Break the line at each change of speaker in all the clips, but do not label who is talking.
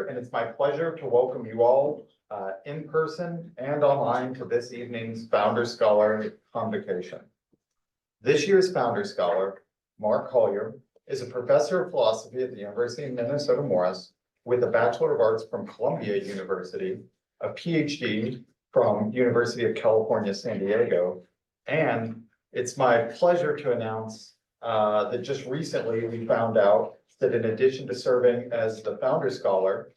and it's my pleasure to welcome you all in person and online to this evening's Founder Scholar Convocation. This year's Founder Scholar, Mark Collier, is a professor of philosophy at the University of Minnesota Morris with a Bachelor of Arts from Columbia University, a PhD from University of California, San Diego, and it's my pleasure to announce that just recently we found out that in addition to serving as the Founder Scholar,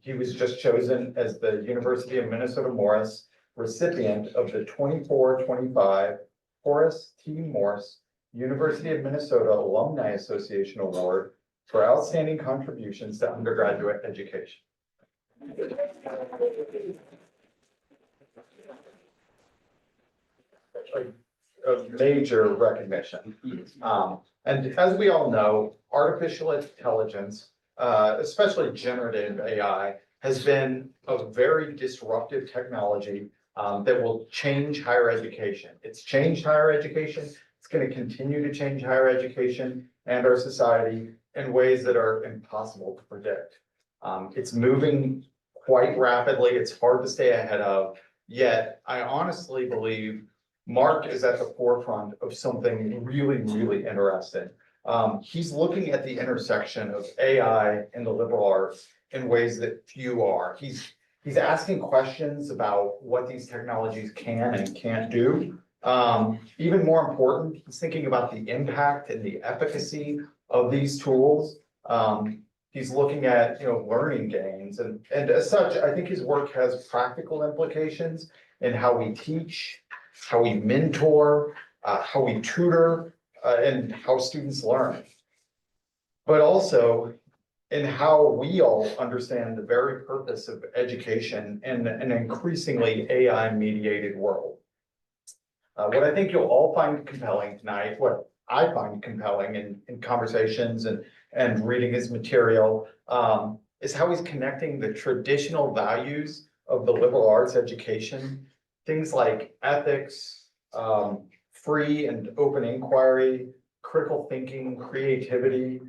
he was just chosen as the University of Minnesota Morris recipient of the 24-25 Horace T. Morse University of Minnesota Alumni Association Award for outstanding contributions to undergraduate education. A major recognition. And as we all know, artificial intelligence, especially generative AI, has been a very disruptive technology that will change higher education. It's changed higher education. It's going to continue to change higher education and our society in ways that are impossible to predict. It's moving quite rapidly. It's hard to stay ahead of, yet I honestly believe Mark is at the forefront of something really, really interesting. He's looking at the intersection of AI and the liberal arts in ways that few are. He's asking questions about what these technologies can and can't do. Even more important, he's thinking about the impact and the efficacy of these tools. He's looking at learning gains, and as such, I think his work has practical implications in how we teach, how we mentor, how we tutor, and how students learn. But also in how we all understand the very purpose of education in an increasingly AI-mediated world. What I think you'll all find compelling tonight, what I find compelling in conversations and reading his material, is how he's connecting the traditional values of the liberal arts education, things like ethics, free and open inquiry, critical thinking, creativity,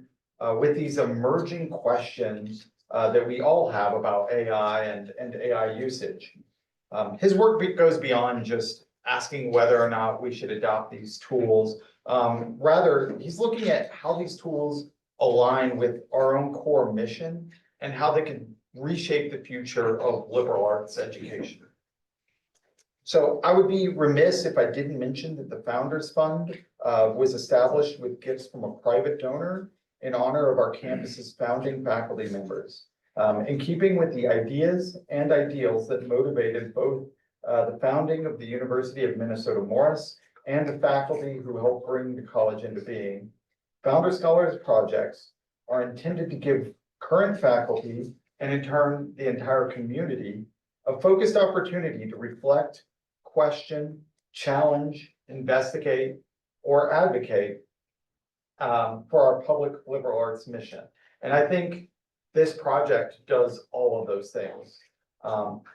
with these emerging questions that we all have about AI and AI usage. His work goes beyond just asking whether or not we should adopt these tools. Rather, he's looking at how these tools align with our own core mission and how they can reshape the future of liberal arts education. So I would be remiss if I didn't mention that the Founders Fund was established with gifts from a private donor in honor of our campus's founding faculty members. In keeping with the ideas and ideals that motivated both the founding of the University of Minnesota Morris and the faculty who helped bring the college into being, Founder Scholars projects are intended to give current faculty, and in turn the entire community, a focused opportunity to reflect, question, challenge, investigate, or advocate for our public liberal arts mission. And I think this project does all of those things.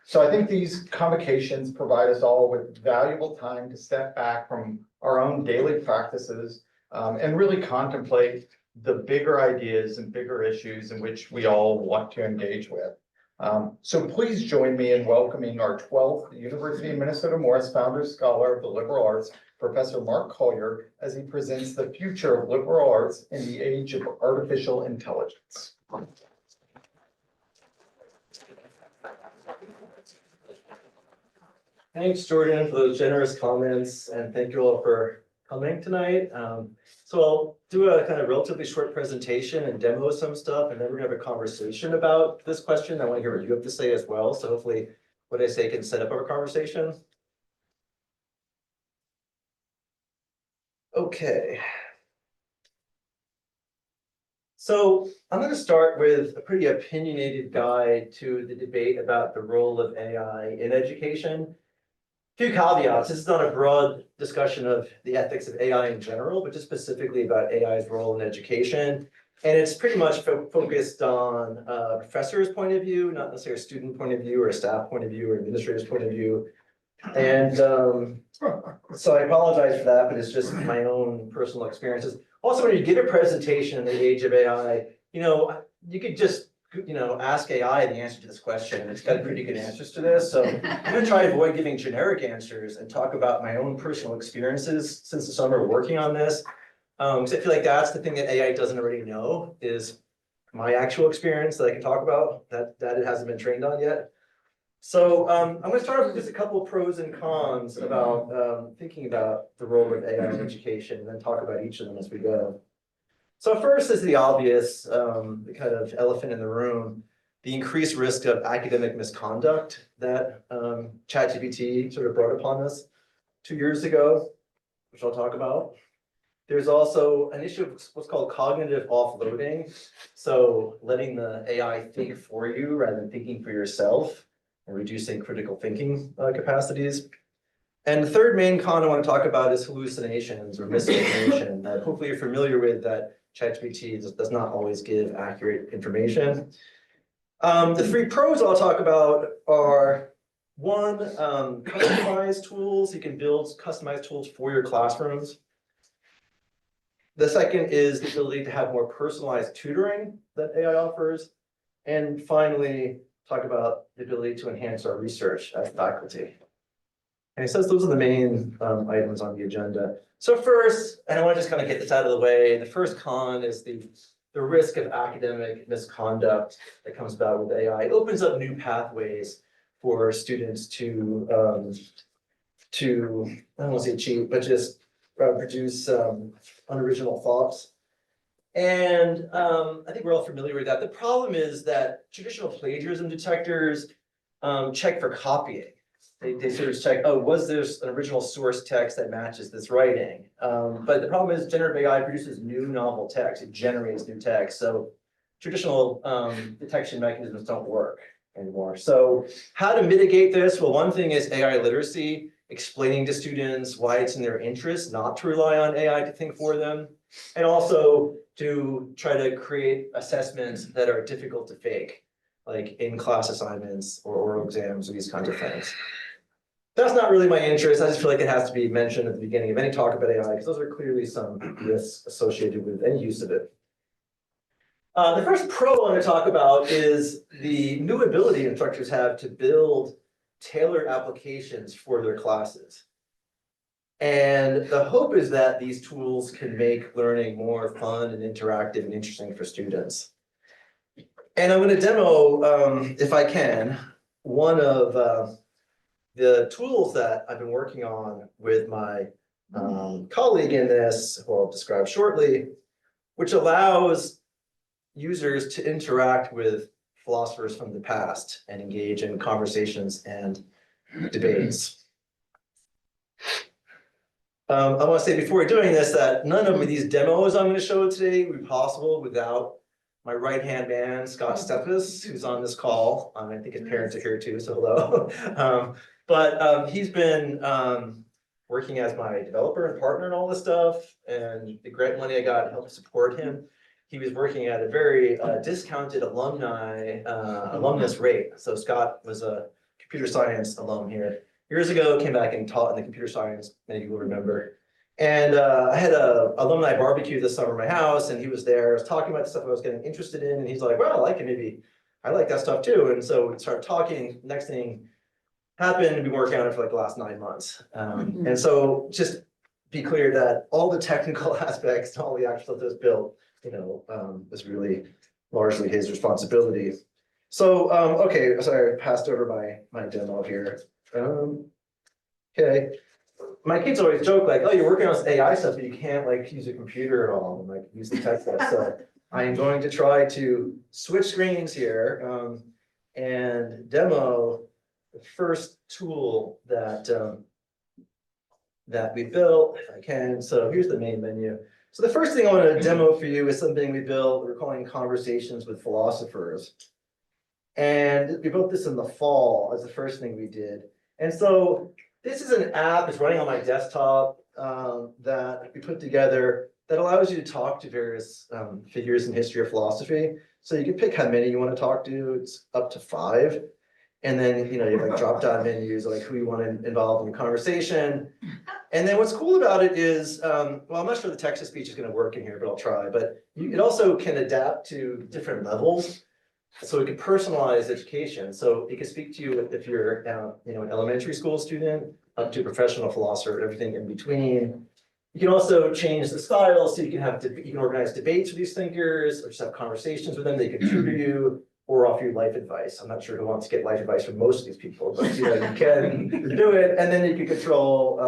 So I think these convocations provide us all with valuable time to step back from our own daily practices and really contemplate the bigger ideas and bigger issues in which we all want to engage with. So please join me in welcoming our 12th University of Minnesota Morris Founder Scholar of the Liberal Arts, Professor Mark Collier, as he presents the future of liberal arts in the age of artificial intelligence.
Thanks, Jordan, for those generous comments, and thank you all for coming tonight. So I'll do a kind of relatively short presentation and demo some stuff, and then we're gonna have a conversation about this question. I want to hear what you have to say as well. So hopefully what I say can set up our conversation. Okay. So I'm going to start with a pretty opinionated guide to the debate about the role of AI in education. Few caveats. This is not a broad discussion of the ethics of AI in general, but just specifically about AI's role in education. And it's pretty much focused on a professor's point of view, not necessarily a student point of view or a staff point of view or administrator's point of view. And so I apologize for that, but it's just my own personal experiences. Also, when you give a presentation in the age of AI, you could just ask AI the answer to this question, and it's got pretty good answers to this. So I'm gonna try to avoid giving generic answers and talk about my own personal experiences since the summer working on this. Because I feel like that's the thing that AI doesn't already know is my actual experience that I can talk about that it hasn't been trained on yet. So I'm going to start off with just a couple of pros and cons about thinking about the role of AI in education, and then talk about each of them as we go. So first is the obvious, the kind of elephant in the room, the increased risk of academic misconduct that ChatGPT sort of brought upon us 2 years ago, which I'll talk about. There's also an issue of what's called cognitive offloading. So letting the AI think for you rather than thinking for yourself and reducing critical thinking capacities. And the third main con I want to talk about is hallucinations or misinformation. Hopefully you're familiar with that ChatGPT does not always give accurate information. The 3 pros I'll talk about are one, customized tools. You can build customized tools for your classrooms. The second is the ability to have more personalized tutoring that AI offers. And finally, talk about the ability to enhance our research as faculty. And it says those are the main items on the agenda. So first, and I want to just kind of get this out of the way, the first con is the risk of academic misconduct that comes about with AI. It opens up new pathways for students to I don't want to say cheat, but just produce unoriginal thoughts. And I think we're all familiar with that. The problem is that traditional plagiarism detectors check for copying. They sort of check, oh, was there an original source text that matches this writing? But the problem is generative AI produces new novel text. It generates new text. So traditional detection mechanisms don't work anymore. So how to mitigate this? Well, one thing is AI literacy, explaining to students why it's in their interest not to rely on AI to think for them, and also to try to create assessments that are difficult to fake, like in-class assignments or oral exams or these kinds of things. That's not really my interest. I just feel like it has to be mentioned at the beginning of any talk about AI, because those are clearly some risks associated with any use of it. The first pro I want to talk about is the new ability instructors have to build tailored applications for their classes. And the hope is that these tools can make learning more fun and interactive and interesting for students. And I'm going to demo, if I can, one of the tools that I've been working on with my colleague in this, who I'll describe shortly, which allows users to interact with philosophers from the past and engage in conversations and debates. I want to say before we're doing this that none of these demos I'm going to show today would be possible without my right-hand man, Scott Steffes, who's on this call. I think his parents are here too, so hello. But he's been working as my developer and partner and all this stuff, and the grant money I got helped support him. He was working at a very discounted alumnus rate. So Scott was a computer science alum here. Years ago, came back and taught in the computer science, maybe you will remember. And I had a alumni barbecue this summer at my house, and he was there. I was talking about the stuff I was getting interested in, and he's like, well, I like that stuff too. And so we started talking. Next thing happened, we've been working on it for like the last 9 months. And so just be clear that all the technical aspects, all the actual stuff that was built, was really largely his responsibility. So, okay, sorry, I passed over my demo here. Okay. My kids always joke like, oh, you're working on this AI stuff, but you can't like use a computer at all and like use the text stuff. So I am going to try to switch screens here and demo the first tool that we built, if I can. So here's the main menu. So the first thing I want to demo for you is something we built. We're calling Conversations with Philosophers. And we built this in the fall as the first thing we did. And so this is an app that's running on my desktop that we put together that allows you to talk to various figures in history or philosophy. So you can pick how many you want to talk to. It's up to 5. And then, you have like drop-down menus, like who you want to involve in the conversation. And then what's cool about it is, well, I'm not sure the text-to-speech is going to work in here, but I'll try. But it also can adapt to different levels. So it could personalize education. So it could speak to you if you're, an elementary school student, up to a professional philosopher, everything in between. You can also change the style, so you can organize debates with these thinkers, or just have conversations with them. They can tutor you or offer you life advice. I'm not sure who wants to get life advice from most of these people, but you can do it, and then you can control,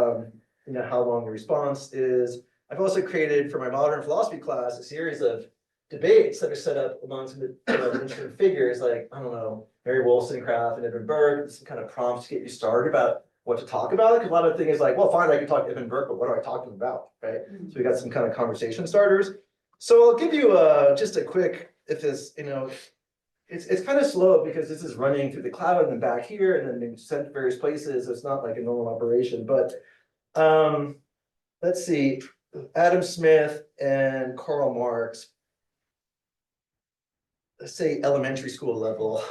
how long the response is. I've also created for my modern philosophy class a series of debates that are set up among some interesting figures like, I don't know, Mary Wollstonecraft and Edmund Burke, some kind of prompts to get you started about what to talk about. Because a lot of the thing is like, well, fine, I can talk to Edmund Burke, but what do I talk to him about, right? So we got some kind of conversation starters. So I'll give you just a quick, if this, it's kind of slow because this is running through the cloud and then back here and then being sent to various places. So it's not like a normal operation, but let's see, Adam Smith and Karl Marx, let's say elementary school level.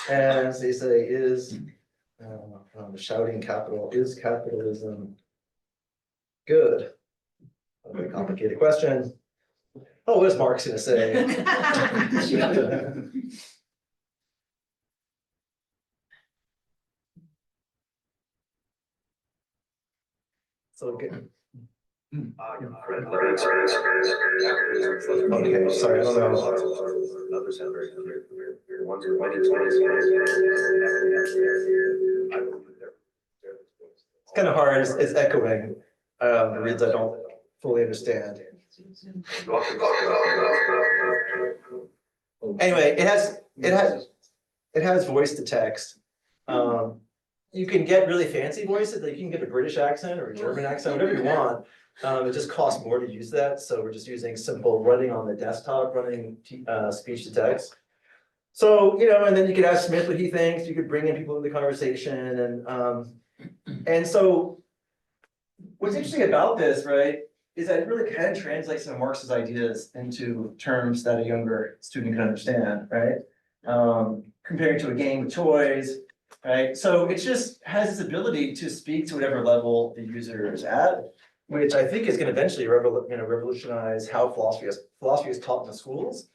And as they say, is the shouting capital, is capitalism good? A very complicated question. Oh, what is Marx going to say? So good. Okay, sorry, I don't know.
Others have very clear. The ones who
It's kind of hard. It's echoing. The reads I don't fully understand. Anyway, it has voice to text. You can get really fancy voices, like you can get a British accent or a German accent, whatever you want. It just costs more to use that, so we're just using simple running on the desktop, running speech to text. So, and then you could ask Smith what he thinks. You could bring in people in the conversation, and so what's interesting about this, right, is that it really can translate some of Marx's ideas into terms that a younger student can understand, right? Compared to a game with toys, right? So it just has this ability to speak to whatever level the user is at, which I think is going to eventually revolutionize how philosophy is taught in the schools.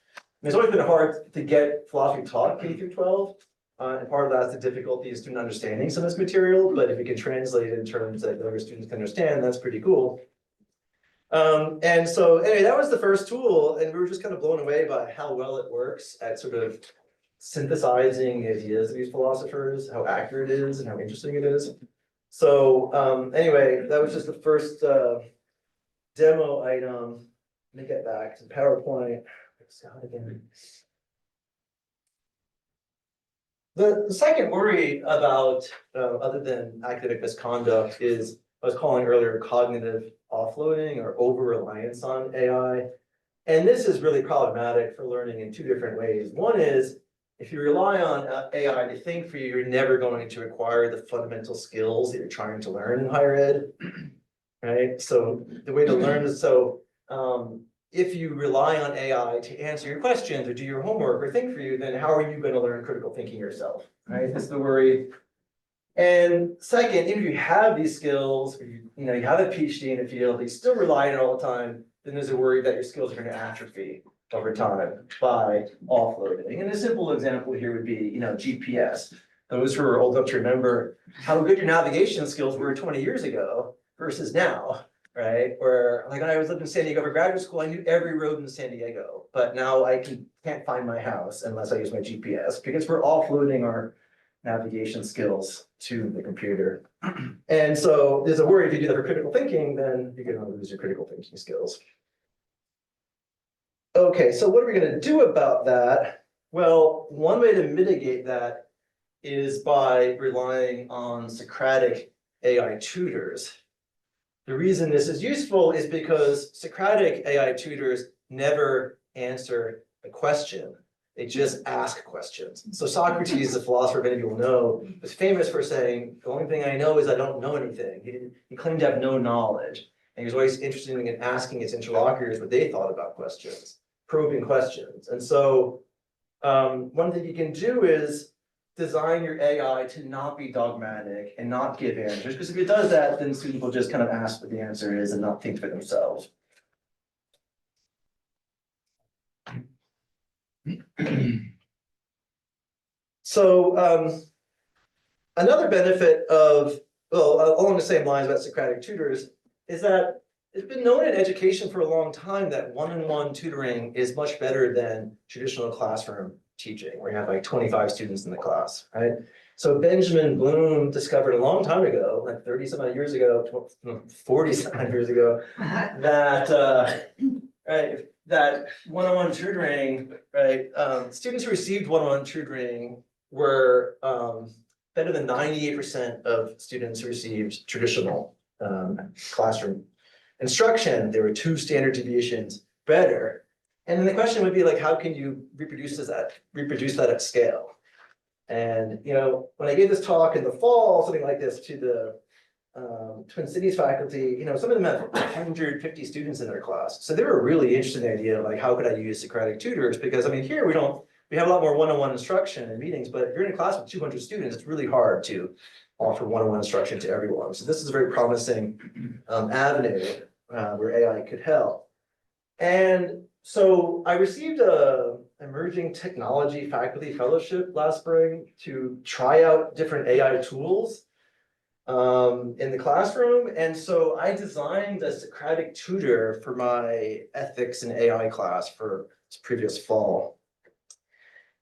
It's always been hard to get philosophy taught K through 12. And part of that's the difficulty of student understanding some of this material, but if you can translate it in terms that other students can understand, that's pretty cool. And so anyway, that was the first tool, and we were just kind of blown away by how well it works at sort of synthesizing the ideas of these philosophers, how accurate it is and how interesting it is. So anyway, that was just the first demo item. Let me get back to PowerPoint. Again. The second worry about, other than academic misconduct, is I was calling earlier cognitive offloading or over-reliance on AI. And this is really problematic for learning in two different ways. One is, if you rely on AI to think for you, you're never going to acquire the fundamental skills that you're trying to learn in higher ed, right? So the way to learn is, if you rely on AI to answer your questions or do your homework or think for you, then how are you going to learn critical thinking yourself, right? That's the worry. And second, even if you have these skills, or you have a PhD in a field, but you still rely on it all the time, then there's a worry that your skills are going to atrophy over time by offloading. And a simple example here would be, GPS. Those who are old enough to remember how good your navigation skills were 20 years ago versus now, right? Where, like, when I was living in San Diego for graduate school, I knew every road in San Diego, but now I can't find my house unless I use my GPS because we're offloading our navigation skills to the computer. And so there's a worry if you do that for critical thinking, then you're going to lose your critical thinking skills. Okay, so what are we going to do about that? Well, one way to mitigate that is by relying on Socratic AI tutors. The reason this is useful is because Socratic AI tutors never answer a question. They just ask questions. So Socrates, the philosopher many people know, was famous for saying, the only thing I know is I don't know anything. He claimed to have no knowledge. And he was always interested in asking his interlocutors what they thought about questions, probing questions. And so one thing you can do is design your AI to not be dogmatic and not give answers, because if it does that, then students will just kind of ask what the answer is and not think for themselves. So another benefit of, well, along the same lines about Socratic tutors, is that it's been known in education for a long time that one-on-one tutoring is much better than traditional classroom teaching, where you have like 25 students in the class, right? So Benjamin Bloom discovered a long time ago, like 30 some odd years ago, 40 some odd years ago, that right, that one-on-one tutoring, right? Students who received one-on-one tutoring were better than 98% of students who received traditional classroom instruction. There were 2 standard deviations better. And then the question would be like, how can you reproduce that at scale? And when I gave this talk in the fall, something like this to the Twin Cities faculty, some of them have 150 students in their class. So they were really interested in the idea of like, how could I use Socratic tutors? Because I mean, here we have a lot more one-on-one instruction and meetings, but if you're in a class with 200 students, it's really hard to offer one-on-one instruction to everyone. So this is a very promising avenue where AI could help. And so I received a emerging technology faculty fellowship last spring to try out different AI tools in the classroom. And so I designed a Socratic tutor for my ethics and AI class for this previous fall.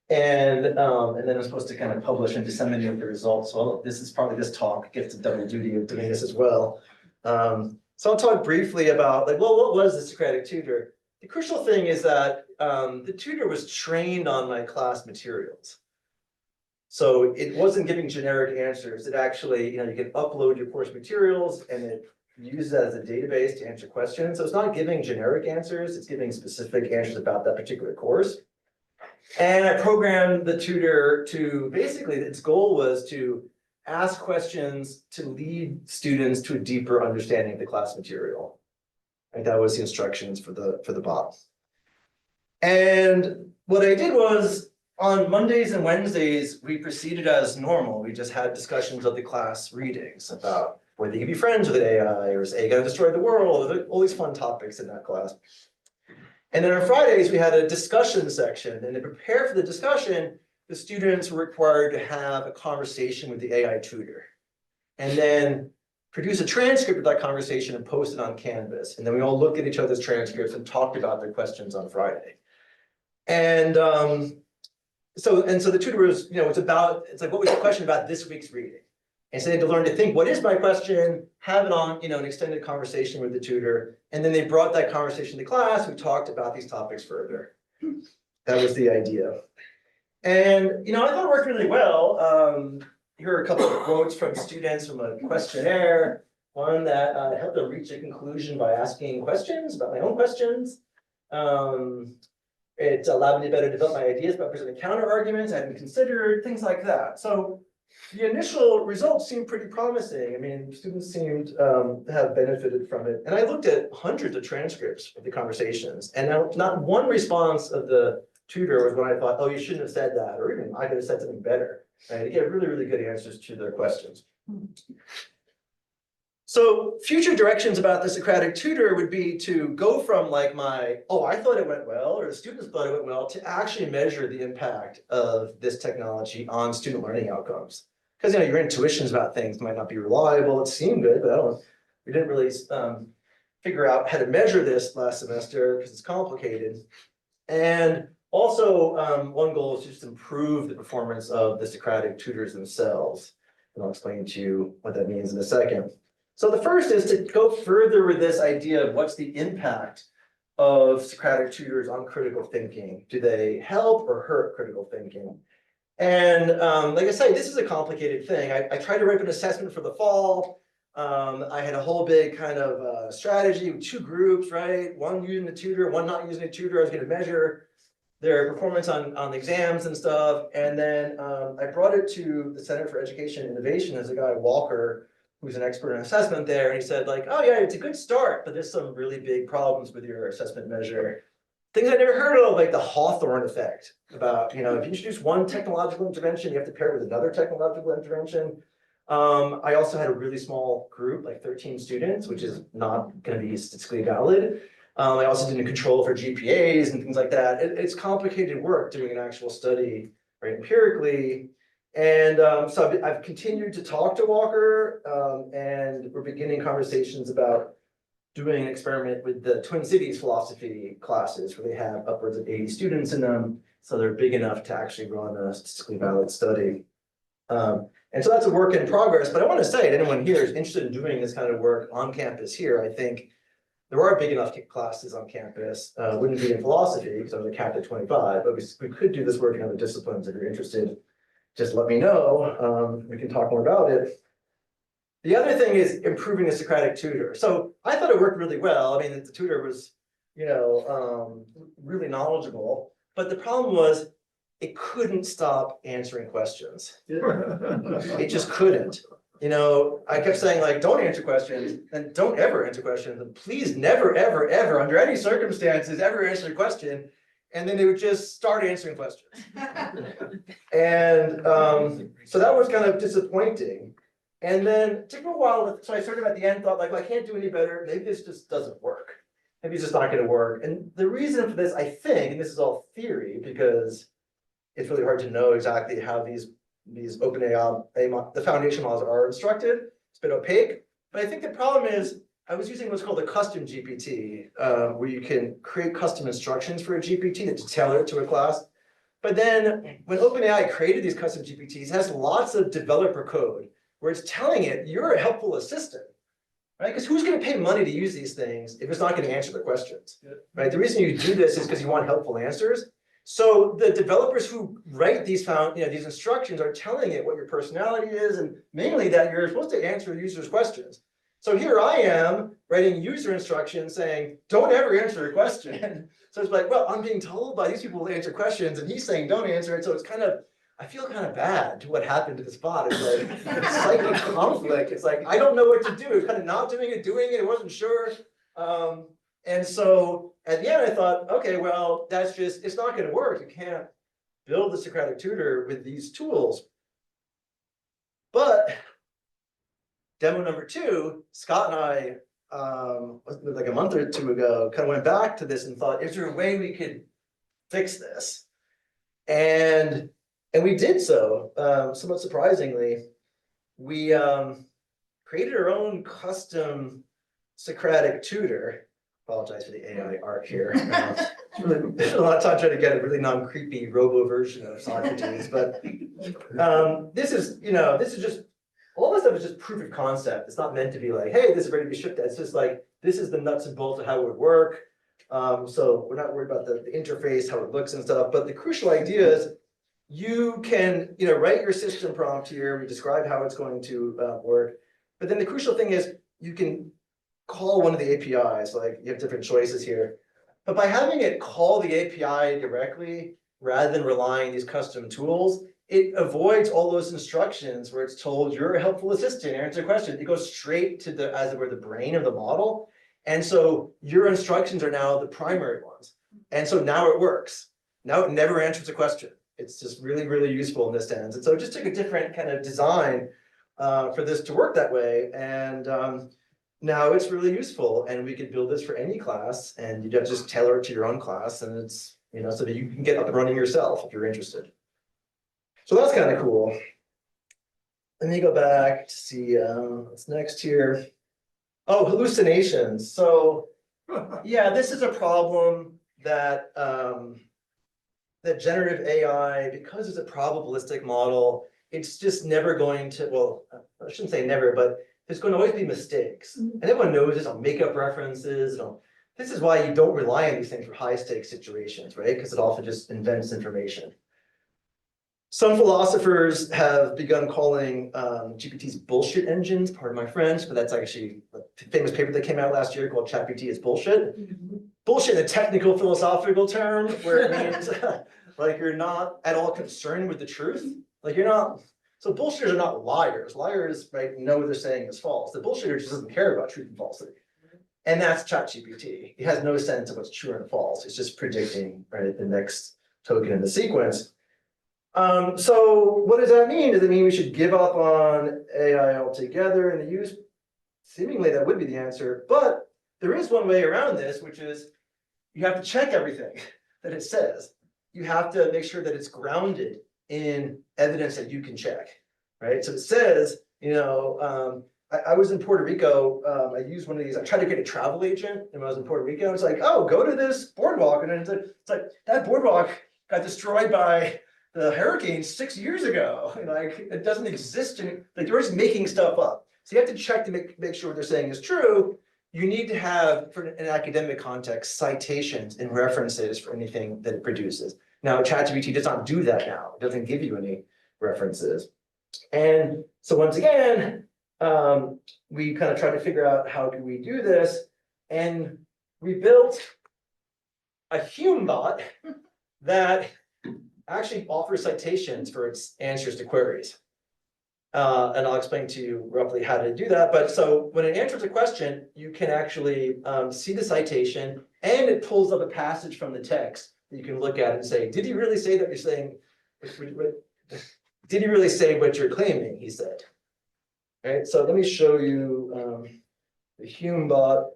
And then I'm supposed to kind of publish and disseminate the results. Well, this talk gets the double duty of doing this as well. So I'll talk briefly about like, well, what was the Socratic tutor? The crucial thing is that the tutor was trained on my class materials. So it wasn't giving generic answers. It actually, you can upload your course materials and it uses it as a database to answer questions. So it's not giving generic answers, it's giving specific answers about that particular course. And I programmed the tutor to basically, its goal was to ask questions to lead students to a deeper understanding of the class material. And that was the instructions for the bot. And what I did was, on Mondays and Wednesdays, we proceeded as normal. We just had discussions of the class readings about whether you can be friends with AI, or is AI going to destroy the world, all these fun topics in that class. And then on Fridays, we had a discussion section, and to prepare for the discussion, the students were required to have a conversation with the AI tutor, and then produce a transcript of that conversation and post it on Canvas. And then we all looked at each other's transcripts and talked about their questions on Friday. And so the tutor was, it's like, what was the question about this week's reading? And so they had to learn to think, what is my question? Have it on, an extended conversation with the tutor. And then they brought that conversation to class. We talked about these topics further. That was the idea. And, I thought it worked really well. Here are a couple of quotes from students from a questionnaire. One that helped them reach a conclusion by asking questions about my own questions. It allowed me to better develop my ideas about presenting counter arguments I hadn't considered, things like that. So the initial results seemed pretty promising. I mean, students seemed to have benefited from it. And I looked at hundreds of transcripts of the conversations, and not one response of the tutor was when I thought, oh, you shouldn't have said that, or even I could have said something better. Right? They get really, really good answers to their questions. So future directions about the Socratic tutor would be to go from like oh, I thought it went well, or the students thought it went well, to actually measure the impact of this technology on student learning outcomes. Because your intuitions about things might not be reliable. It seemed good, but we didn't really figure out how to measure this last semester because it's complicated. And also, one goal is just to improve the performance of the Socratic tutors themselves. And I'll explain to you what that means in a second. So the first is to go further with this idea of what's the impact of Socratic tutors on critical thinking. Do they help or hurt critical thinking? And like I say, this is a complicated thing. I tried to write an assessment for the fall. I had a whole big kind of strategy with 2 groups, right? One using a tutor, one not using a tutor. I was going to measure their performance on the exams and stuff. And then I brought it to the Center for Education and Innovation. There's a guy, Walker, who's an expert in assessment there. And he said like, oh yeah, it's a good start, but there's some really big problems with your assessment measure. Things I never heard of, like the Hawthorne effect, about, if you introduce one technological intervention, you have to pair it with another technological intervention. I also had a really small group, like 13 students, which is not going to be statistically valid. I also did a control for GPAs and things like that. It's complicated work doing an actual study, right, empirically. And so I've continued to talk to Walker, and we're beginning conversations about doing an experiment with the Twin Cities philosophy classes, where they have upwards of 80 students in them. So they're big enough to actually run a statistically valid study. And so that's a work in progress, but I want to say, to anyone here is interested in doing this kind of work on campus here, I think there are big enough classes on campus. Wouldn't be in philosophy because I was capped at 25, but we could do this work in other disciplines if you're interested. Just let me know. We can talk more about it. The other thing is improving the Socratic tutor. So I thought it worked really well. I mean, the tutor was, really knowledgeable, but the problem was it couldn't stop answering questions. It just couldn't. I kept saying, like, don't answer questions and don't ever answer questions. And please never, ever, ever, under any circumstances, ever answer a question. And then they would just start answering questions. And so that was kind of disappointing. And then it took a while. So I sort of at the end thought, like, well, I can't do any better. Maybe this just doesn't work. Maybe it's just not going to work. And the reason for this, I think, and this is all theory, because it's really hard to know exactly how these OpenAI, the foundation models are instructed. It's a bit opaque, but I think the problem is I was using what's called a custom GPT, where you can create custom instructions for a GPT to tailor it to a class. But then when OpenAI created these custom GPTs, it has lots of developer code where it's telling it you're a helpful assistant, right? Because who's going to pay money to use these things if it's not going to answer the questions, right? The reason you do this is because you want helpful answers. So the developers who write these these instructions are telling it what your personality is, and mainly that you're supposed to answer users' questions. So here I am writing user instructions saying, don't ever answer a question. So it's like, well, I'm being told by these people to answer questions, and he's saying don't answer it. So it's kind of, I feel kind of bad to what happened to this bot. It's like it's psychic conflict. It's like, I don't know what to do. It's kind of not doing it, I wasn't sure. And so at the end, I thought, okay, well, it's not going to work. You can't build the Socratic tutor with these tools. But demo number 2, Scott and I, like a month or 2 ago, kind of went back to this and thought, is there a way we could fix this? And we did so, somewhat surprisingly. We created our own custom Socratic tutor. Apologize for the AI art here. Really, a lot of time trying to get a really non-creepy robo version of Socrates, but this is just, all this stuff is just proof of concept. It's not meant to be like, hey, this is ready to be shipped. It's just like, this is the nuts and bolts of how it would work. So we're not worried about the interface, how it looks and stuff, but the crucial idea is you can, write your system prompt here, we describe how it's going to work. But then the crucial thing is you can call one of the APIs, like you have different choices here. But by having it call the API directly, rather than relying on these custom tools, it avoids all those instructions where it's told you're a helpful assistant, answer a question. It goes straight to as it were, the brain of the model. And so your instructions are now the primary ones. And so now it works. Now it never answers a question. It's just really, really useful in this sense. And so it just took a different kind of design for this to work that way. And now it's really useful, and we could build this for any class, and you just tailor it to your own class, and it's, so that you can get up and running yourself if you're interested. So that's kind of cool. Let me go back to see what's next here. Oh, hallucinations. So yeah, this is a problem that that generative AI, because it's a probabilistic model, it's just never going to, well, I shouldn't say never, but there's going to always be mistakes. And everyone knows this. I'll make up references. This is why you don't rely on these things for high stakes situations, right? Because it often just invents information. Some philosophers have begun calling GPTs bullshit engines, pardon my French, but that's actually a famous paper that came out last year called ChatGPT is bullshit. Bullshit, a technical philosophical term where it means like you're not at all concerned with the truth. Like you're not, so bullshitters are not liars. Liars, right, know what they're saying is false. The bullshitter just doesn't care about truth and falsity. And that's ChatGPT. It has no sense of what's true and false. It's just predicting, right, the next token in the sequence. So what does that mean? Does it mean we should give up on AI altogether and the use? Seemingly that would be the answer, but there is one way around this, which is you have to check everything that it says. You have to make sure that it's grounded in evidence that you can check, right? So it says, I was in Puerto Rico, I used one of these, I tried to get a travel agent, and when I was in Puerto Rico, it's like, oh, go to this boardwalk, and it's like, that boardwalk got destroyed by the hurricane 6 years ago, like, it doesn't exist, like, they're just making stuff up. So you have to check to make sure what they're saying is true. You need to have, for an academic context, citations and references for anything that it produces. Now, ChatGPT does not do that now. It doesn't give you any references. And so once again, we kind of try to figure out how do we do this. And we built a HumeBot that actually offers citations for its answers to queries. And I'll explain to you roughly how to do that. But so when it answers a question, you can actually see the citation, and it pulls up a passage from the text that you can look at and say, did he really say that you're saying, did he really say what you're claiming, he said. Right, so let me show you the HumeBot.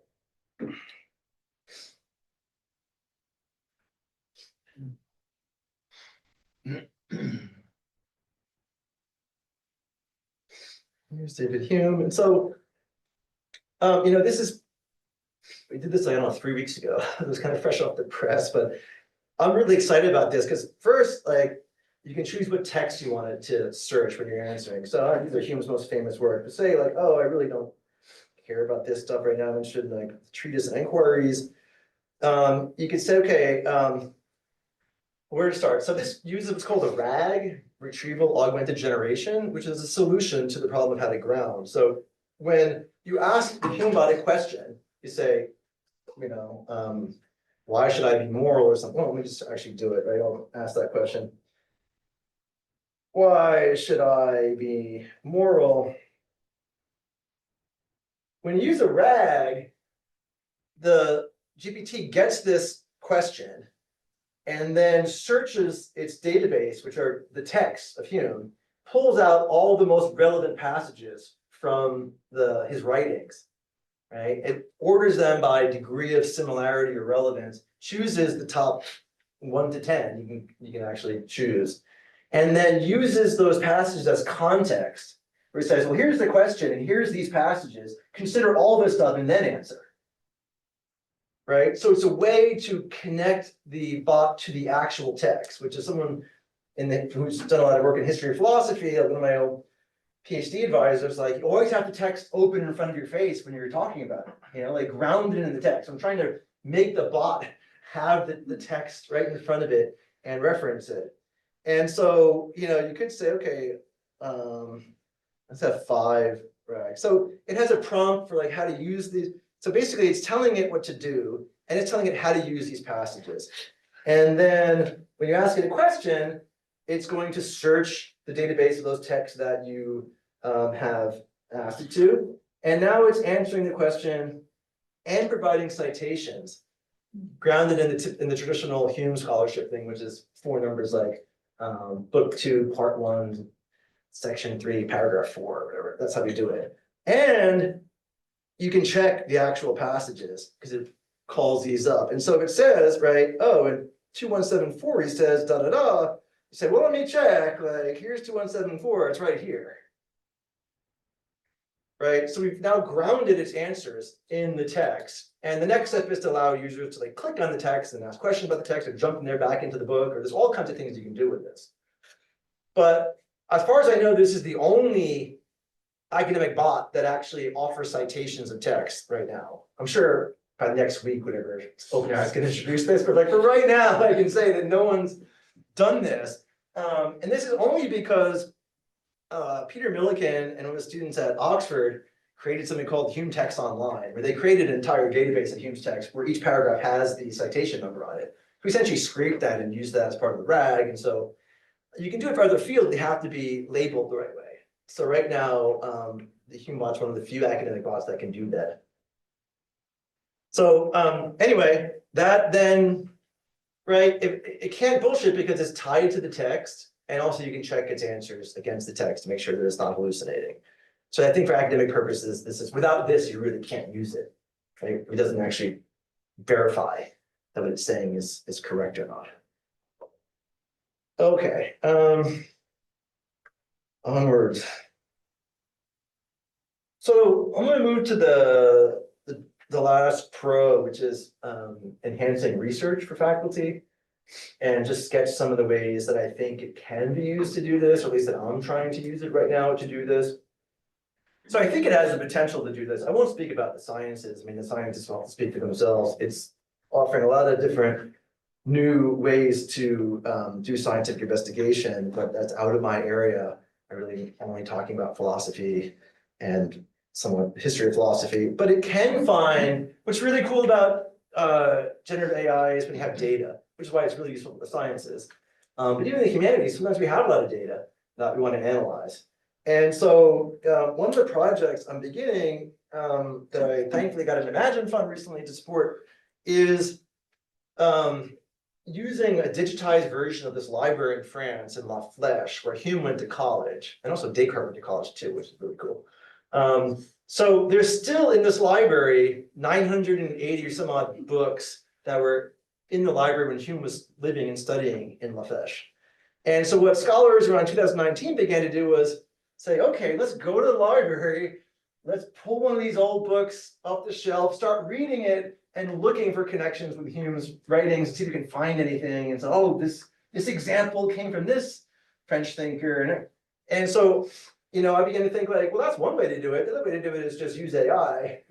Here's David Hume. And so, this is, we did this, I don't know, 3 weeks ago. It was kind of fresh off the press, but I'm really excited about this because first, like, you can choose what text you wanted to search when you're answering. So these are Hume's most famous work. But say like, oh, I really don't care about this stuff right now. I'm interested in like treatise and inquiries. You could say, okay, where to start? So this uses what's called a RAG, retrieval augmented generation, which is a solution to the problem of how to ground. So when you ask the HumeBot a question, you say, why should I be moral or something? Well, let me just actually do it, right? I'll ask that question. Why should I be moral? When you use a RAG, the GPT gets this question and then searches its database, which are the texts of Hume, pulls out all the most relevant passages from his writings, right? It orders them by degree of similarity or relevance, chooses the top 1 to 10, you can actually choose, and then uses those passages as context, where it says, well, here's the question, and here's these passages, consider all this stuff and then answer. Right? So it's a way to connect the bot to the actual text, which is someone who's done a lot of work in history of philosophy, like one of my old PhD advisors, like, you always have the text open in front of your face when you're talking about it, like grounded in the text. I'm trying to make the bot have the text right in front of it and reference it. And so, you could say, okay, let's have 5 RAGs. So it has a prompt for like how to use these. So basically it's telling it what to do, and it's telling it how to use these passages. And then when you ask it a question, it's going to search the database of those texts that you have asked it to. And now it's answering the question and providing citations grounded in the traditional Hume scholarship thing, which is 4 numbers like book 2, part 1, section 3, paragraph 4, or whatever. That's how we do it. And you can check the actual passages because it calls these up. And so if it says, right, oh, in 2174, he says da da da, you say, well, let me check, like, here's 2174, it's right here. Right, so we've now grounded its answers in the text. And the next step is to allow users to like click on the text and ask questions about the text or jump in there back into the book, or there's all kinds of things you can do with this. But as far as I know, this is the only academic bot that actually offers citations of text right now. I'm sure by next week, whatever, OpenAI is going to introduce this, but like for right now, I can say that no one's done this. And this is only because Peter Millikan and one of his students at Oxford created something called Hume Text Online, where they created an entire database of Hume's text where each paragraph has the citation number on it. We essentially scraped that and used that as part of the RAG. And so you can do it for other fields, they have to be labeled the right way. So right now, the HumeBot's one of the few academic bots that can do that. So anyway, that then, right, it can't bullshit because it's tied to the text. And also you can check its answers against the text to make sure that it's not hallucinating. So I think for academic purposes, without this, you really can't use it. right? It doesn't actually verify that what it's saying is correct or not. Okay, onwards. So I'm gonna move to the last pro, which is enhancing research for faculty. And just sketch some of the ways that I think it can be used to do this, or at least that I'm trying to use it right now to do this. So I think it has the potential to do this. I won't speak about the sciences. I mean, the scientists will have to speak for themselves. It's offering a lot of different new ways to do scientific investigation, but that's out of my area. I really am only talking about philosophy and somewhat history of philosophy, but it can find what's really cool about generative AI is when you have data, which is why it's really useful for the sciences. But even in the humanities, sometimes we have a lot of data that we want to analyze. And so one of the projects I'm beginning that I thankfully got an Imagine Fund recently to support is using a digitized version of this library in France in La Flèche, where Hume went to college, and also Descartes went to college too, which is really cool. So there's still in this library 980 or some odd books that were in the library when Hume was living and studying in La Flèche. And so what scholars around 2019 began to do was say, okay, let's go to the library, let's pull one of these old books off the shelf, start reading it and looking for connections with Hume's writings, see if we can find anything. And so, oh, this example came from this French thinker. And so, you know, I began to think like, well, that's one way to do it. The other way to do it is just use AI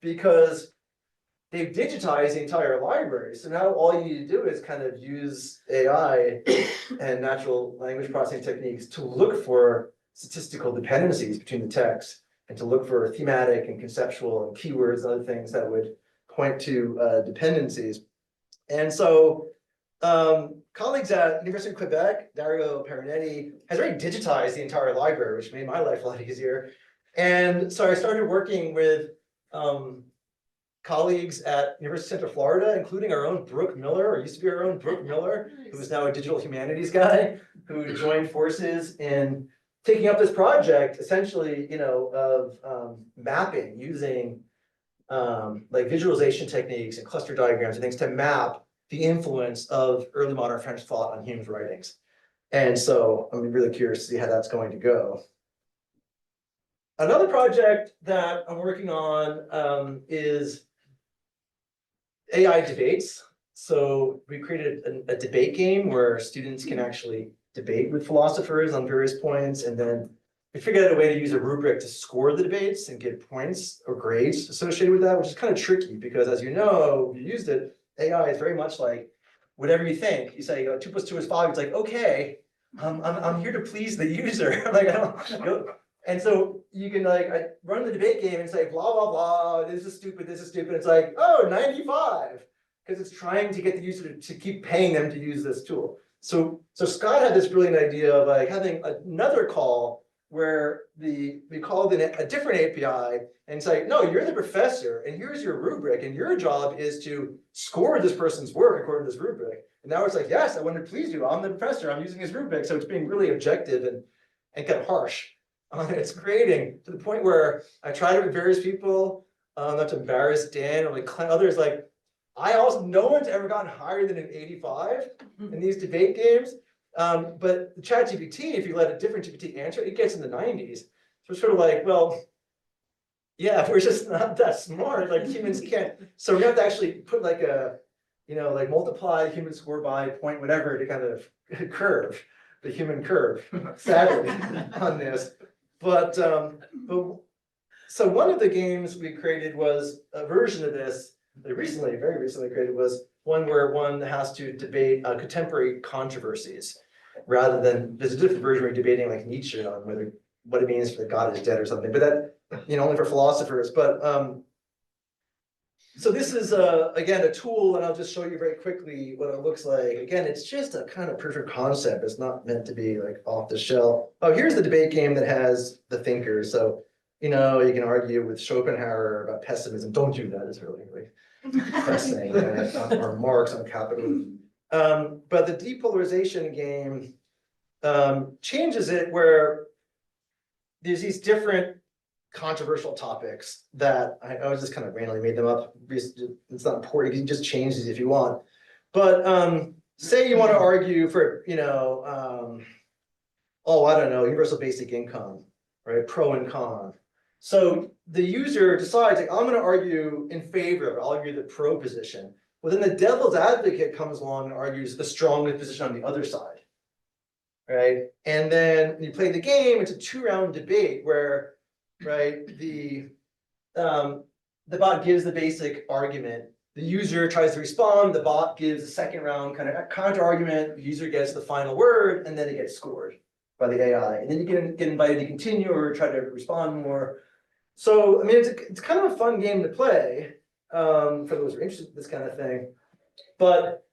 because they've digitized the entire library. So now all you need to do is kind of use AI and natural language processing techniques to look for statistical dependencies between the texts and to look for thematic and conceptual and keywords and other things that would point to dependencies. And so colleagues at University of Quebec, Dario Perinetti, has already digitized the entire library, which made my life a lot easier. And so I started working with colleagues at University of Central Florida, including our own Brooke Miller, or used to be our own Brooke Miller, who is now a digital humanities guy, who joined forces in taking up this project, essentially, you know, of mapping using like visualization techniques and cluster diagrams and things to map the influence of early modern French thought on Hume's writings. And so I'm really curious to see how that's going to go. Another project that I'm working on is AI debates. So we created a debate game where students can actually debate with philosophers on various points, and then we figured out a way to use a rubric to score the debates and get points or grades associated with that, which is kind of tricky because, as you know, if you used it, AI is very much like whatever you think. You say 2 + 2 is 5. It's like, okay, I'm here to please the user. Like, I don't. And so you can like run the debate game and say blah blah blah. This is stupid. This is stupid. It's like, oh, 95, because it's trying to get the user to keep paying them to use this tool. So Scott had this brilliant idea of like having another call where we called in a different API and say, no, you're the professor and here's your rubric and your job is to score this person's work according to this rubric. And now it's like, yes, I want to please you. I'm the professor. I'm using his rubric. So it's being really objective and kind of harsh. It's creating to the point where I tried it with various people, not to embarrass Dan or like others. Like, no one's ever gotten higher than an 85 in these debate games. But the ChatGPT, if you let a different GPT answer, it gets in the 90s. So it's sort of like, well, yeah, we're just not that smart. Like humans can't. So we have to actually put like a, you know, like multiply human score by point whatever to kind of curve the human curve, sadly, on this. But so one of the games we created was a version of this that very recently created was one where one has to debate contemporary controversies rather than, there's a different version where you're debating like Nietzsche on what it means for the God is dead or something, but that, you know, only for philosophers. But so this is again a tool, and I'll just show you very quickly what it looks like. Again, it's just a kind of proof of concept. It's not meant to be like off the shelf. Oh, here's the debate game that has the thinkers. So, you know, you can argue with Schopenhauer about pessimism. Don't do that. It's really depressing. Or Marx on capitalism. But the depolarization game changes it where there's these different controversial topics that I was just kind of randomly made them up. It's not important. You can just change these if you want. But say you want to argue for, oh, I don't know, universal basic income, right? Pro and con. So the user decides, like, I'm going to argue in favor of it. I'll argue the pro position. Well, then the devil's advocate comes along and argues the strongest position on the other side, right? And then when you play the game, it's a 2-round debate where, right, the bot gives the basic argument. The user tries to respond. The bot gives a second round kind of counter argument. The user gets the final word, and then it gets scored by the AI. And then you get invited to continue or try to respond more. So, I mean, it's kind of a fun game to play for those who are interested in this kind of thing. But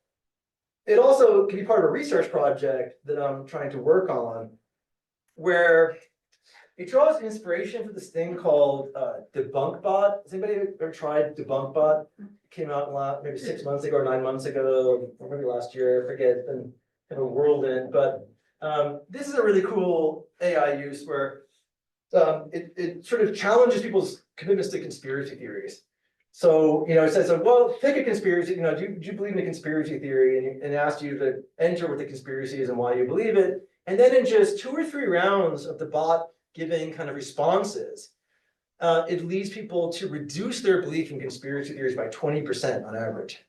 it also can be part of a research project that I'm trying to work on, where it draws inspiration for this thing called DebunkBot. Has anybody ever tried DebunkBot? It came out maybe 6 months ago or 9 months ago, or maybe last year. I forget. It's been kind of a whirlwind. But this is a really cool AI use where it sort of challenges people's commitments to conspiracy theories. So, it says, well, pick a conspiracy, do you believe in a conspiracy theory? And it asks you to enter what the conspiracy is and why you believe it. And then in just 2 or 3 rounds of the bot giving kind of responses, it leads people to reduce their belief in conspiracy theories by 20% on average,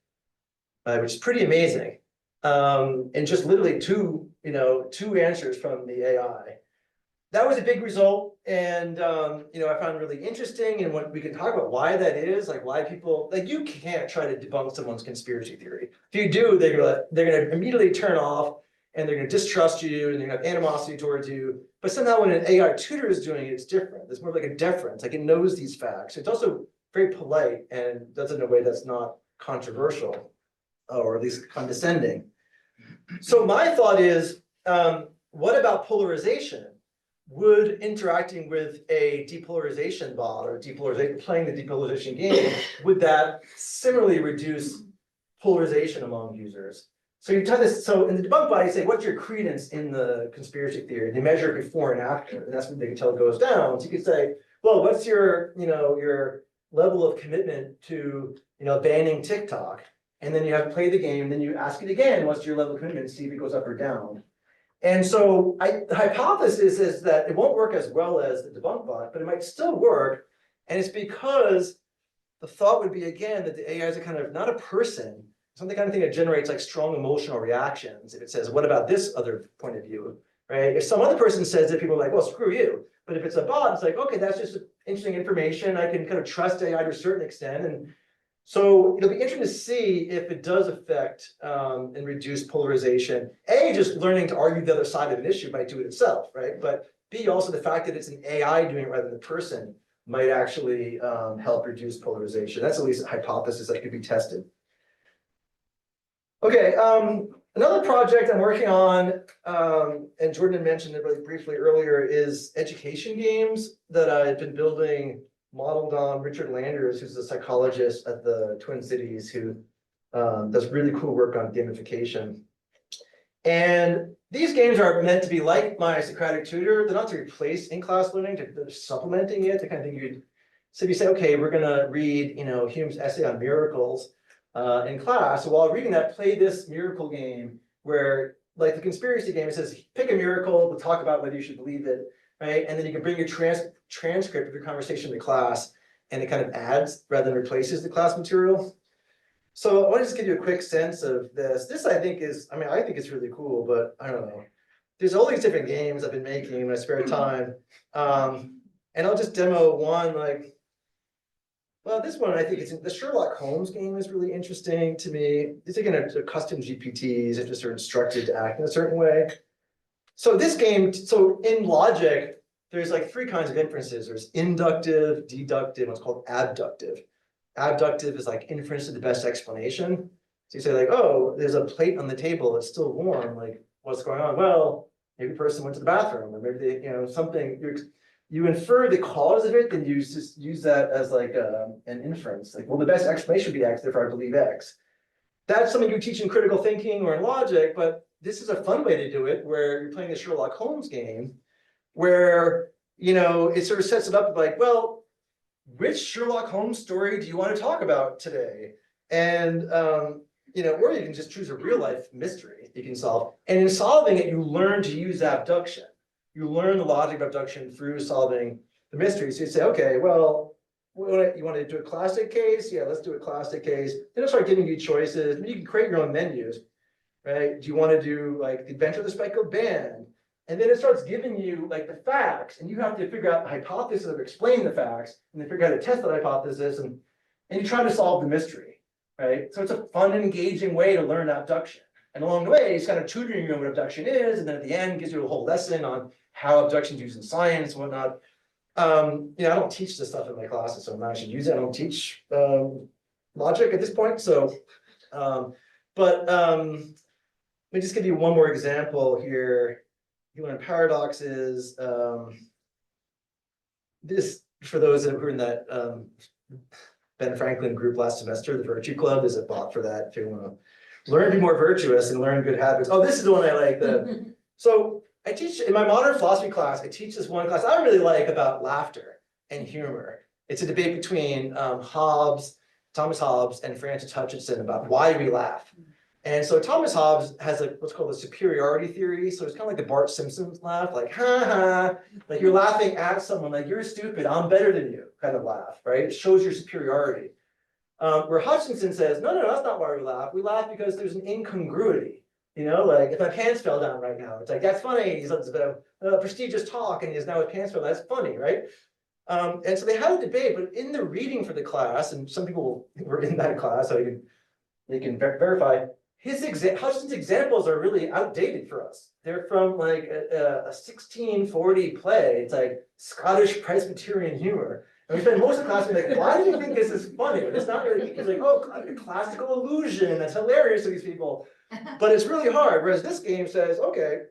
which is pretty amazing. And just literally two answers from the AI. That was a big result, and I found really interesting, and what we can talk about why that is, like why people, like, you can't try to debunk someone's conspiracy theory. If you do, they're gonna immediately turn off, and they're gonna distrust you, and they're gonna have animosity towards you. But somehow when an AI tutor is doing it, it's different. It's more like a deference, like it knows these facts. It's also very polite and does it in a way that's not controversial, or at least condescending. So my thought is, what about polarization? Would interacting with a depolarization bot or playing the depolarization game, would that similarly reduce polarization among users? So you tell this, so in the debunk bot, you say, what's your credence in the conspiracy theory? They measure it before and after, and that's when they can tell it goes down. So you could say, well, what's your level of commitment to, banning TikTok? And then you have to play the game, and then you ask it again, what's your level of commitment, and see if it goes up or down. And so the hypothesis is that it won't work as well as the debunk bot, but it might still work. And it's because the thought would be, again, that the AI is a kind of, not a person, some kind of thing that generates like strong emotional reactions. If it says, what about this other point of view, right? If some other person says it, people are like, well, screw you. But if it's a bot, it's like, okay, that's just interesting information. I can kind of trust AI to a certain extent. And so it'll be interesting to see if it does affect and reduce polarization. A, just learning to argue the other side of an issue might do it itself, right? But B, also the fact that it's an AI doing it rather than the person might actually help reduce polarization. That's at least a hypothesis that could be tested. Okay, another project I'm working on, and Jordan mentioned it really briefly earlier, is education games that I've been building, modeled on Richard Landers, who's a psychologist at the Twin Cities who does really cool work on gamification. And these games are meant to be like my Socratic tutor. They're not to replace in-class learning, they're supplementing it. To kind of think so if you say, okay, we're gonna read, Hume's essay on miracles in class. So while reading that, play this miracle game where, like the conspiracy game, it says, pick a miracle, we'll talk about whether you should believe it, right? And then you can bring your transcript of your conversation to class, and it kind of adds rather than replaces the class material. So I want to just give you a quick sense of this. This I think is, I think it's really cool, but I don't know. There's all these different games I've been making in my spare time. And I'll just demo one, well, this one, I think it's the Sherlock Holmes game is really interesting to me. It's again a custom GPTs that just are instructed to act in a certain way. So this game, so in logic, there's like 3 kinds of inferences. There's inductive, deductive, what's called abductive. Abductive is like inference to the best explanation. So you say like, oh, there's a plate on the table, it's still warm, like what's going on? Well, maybe the person went to the bathroom, or maybe they, something, you infer the cause of it, then you just use that as like an inference. Like, well, the best explanation would be X, therefore I believe X. That's something you teach in critical thinking or in logic, but this is a fun way to do it, where you're playing the Sherlock Holmes game, where it sort of sets it up like, well, which Sherlock Holmes story do you want to talk about today? And, or you can just choose a real life mystery you can solve. And in solving it, you learn to use abduction. You learn the logic of abduction through solving the mystery. So you say, okay, well, you want to do a classic case? Yeah, let's do a classic case. Then it'll start giving you choices. You can create your own menus, right? Do you want to do like the Adventure of the Speckled Band? And then it starts giving you like the facts, and you have to figure out the hypothesis or explain the facts, and then figure out how to test the hypothesis, and you try to solve the mystery, right? So it's a fun and engaging way to learn abduction. And along the way, it's kind of tutoring you on what abduction is, and then at the end gives you a whole lesson on how abduction is used in science and whatnot. I don't teach this stuff in my classes, so I'm not actually using it. I don't teach logic at this point. So, let me just give you one more example here. You learn paradoxes. This, for those who are in that Ben Franklin group last semester, the Virtue Club is a bot for that. If you want to learn to be more virtuous and learn good habits. Oh, this is the one I like. So I teach in my modern philosophy class, I teach this one class I really like about laughter and humor. It's a debate between Thomas Hobbes and Francis Hutcheson about why we laugh. And so Thomas Hobbes has what's called a superiority theory. So it's kind of like the Bart Simpson laugh, like, ha ha, like you're laughing at someone, like you're stupid, I'm better than you kind of laugh, right? It shows your superiority. Where Hutchinson says, no, that's not why we laugh. We laugh because there's an incongruity. Like if my pants fell down right now, it's like, that's funny. He's a bit of a prestigious talk and he's now his pants fell down. That's funny, right? And so they had a debate, but in the reading for the class, and some people were in that class, so they can verify, Hutchinson's examples are really outdated for us. They're from like a 1640 play. It's like Scottish Presbyterian humor. And we spend most of the class being like, why do you think this is funny? It's not really, it's like, oh, a classical illusion. That's hilarious to these people. But it's really hard. Whereas this game says, okay,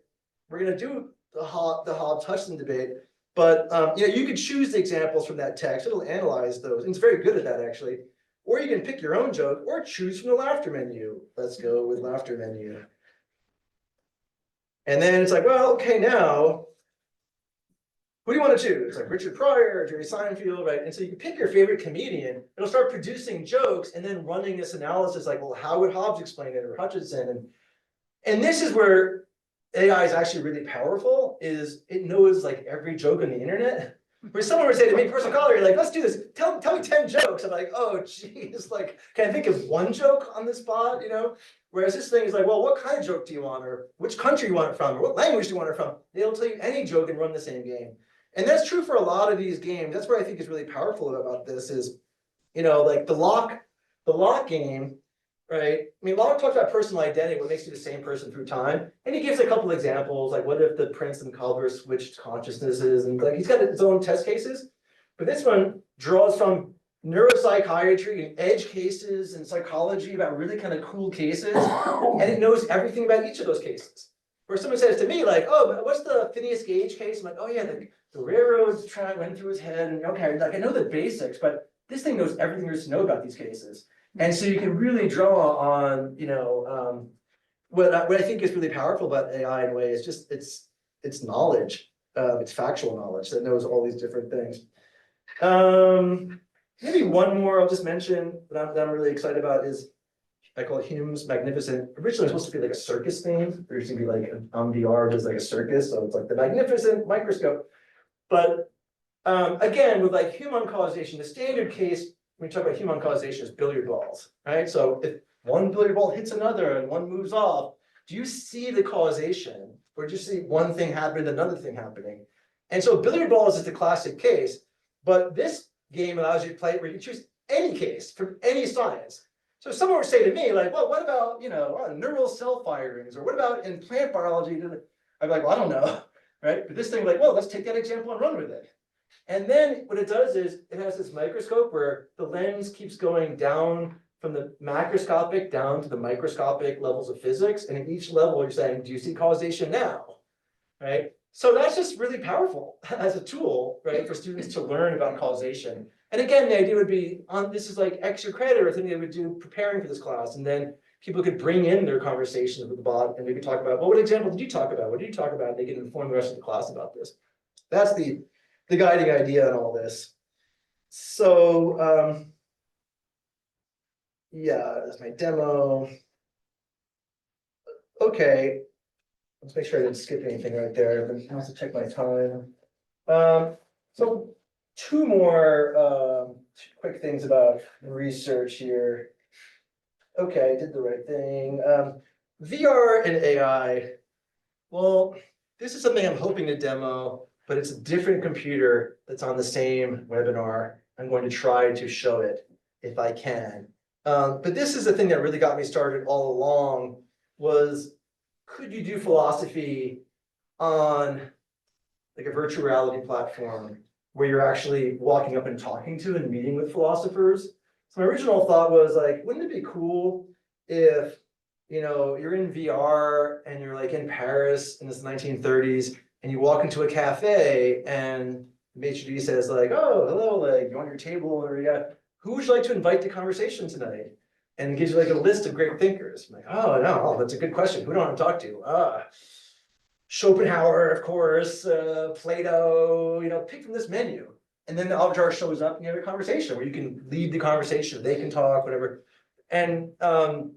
we're going to do the Hobbes-Hutchinson debate. But you could choose the examples from that text. It'll analyze those. And it's very good at that, actually. Or you can pick your own joke or choose from the laughter menu. Let's go with laughter menu. And then it's like, well, okay, now, who do you want to choose? It's like Richard Pryor or Jerry Seinfeld, right? And so you can pick your favorite comedian. It'll start producing jokes and then running this analysis like, well, how would Hobbes explain it or Hutchinson? And this is where AI is actually really powerful, is it knows like every joke on the internet. Where someone would say to me, personal Collier, like, let's do this. Tell me 10 jokes. I'm like, oh, geez, like, can I think of one joke on the spot, Whereas this thing is like, well, what kind of joke do you want? Or which country you want it from? Or what language do you want it from? They'll tell you any joke and run the same game. And that's true for a lot of these games. That's what I think is really powerful about this is, like the lock game, right? I mean, Locke talks about personal identity, what makes you the same person through time. And he gives a couple examples, like what if the prince and Culver switched consciousnesses? And like he's got his own test cases. But this one draws from neuropsychiatry and edge cases and psychology about really kind of cool cases. And it knows everything about each of those cases. Where someone says to me, like, oh, what's the Phineas Gage case? I'm like, oh yeah, the railroad track went through his head. And okay, like I know the basics, but this thing knows everything there is to know about these cases. And so you can really draw on, what I think is really powerful about AI in a way is just it's knowledge, it's factual knowledge that knows all these different things. Maybe one more I'll just mention that I'm really excited about is I call it Hume's Magnificent. Originally, it was supposed to be like a circus theme. There's going to be like on VR, there's like a circus, so it's like the Magnificent Microscope. But again, with like Hume causation, the standard case when we talk about Hume causation is billiard balls, right? So if one billiard ball hits another and one moves off, do you see the causation, or do you see one thing happening, another thing happening? And so billiard balls is the classic case, but this game allows you to play where you can choose any case from any science. So if someone would say to me, like, well, what about, neural cell firings, or what about in plant biology? I'd be like, well, I don't know, right? But this thing, like, well, let's take that example and run with it. And then what it does is it has this microscope where the lens keeps going down from the macroscopic down to the microscopic levels of physics. And at each level, you're saying, do you see causation now? Right? So that's just really powerful as a tool, right, for students to learn about causation. And again, the idea would be, this is like extra credit or something they would do preparing for this class. And then people could bring in their conversations with the bot and we could talk about, well, what example did you talk about? What did you talk about? And they can inform the rest of the class about this. That's the the guiding idea in all this. So, yeah, that's my demo. Okay, let's make sure I didn't skip anything right there. I have to check my time. So two more quick things about research here. Okay, I did the right thing. VR and AI. Well, this is something I'm hoping to demo, but it's a different computer that's on the same webinar. I'm going to try to show it if I can. But this is the thing that really got me started all along was, could you do philosophy on like a virtual reality platform where you're actually walking up and talking to and meeting with philosophers? So my original thought was like, wouldn't it be cool if, you know, you're in VR and you're like in Paris in this 1930s and you walk into a cafe and the maitre d' says like, oh, hello, like you want your table, or yeah, who would you like to invite to conversation tonight? And gives you like a list of great thinkers. I'm like, oh no, that's a good question. Who do I want to talk to? Schopenhauer, of course, Plato, you know, pick from this menu. And then the avatar shows up and you have a conversation where you can lead the conversation, they can talk, whatever. And the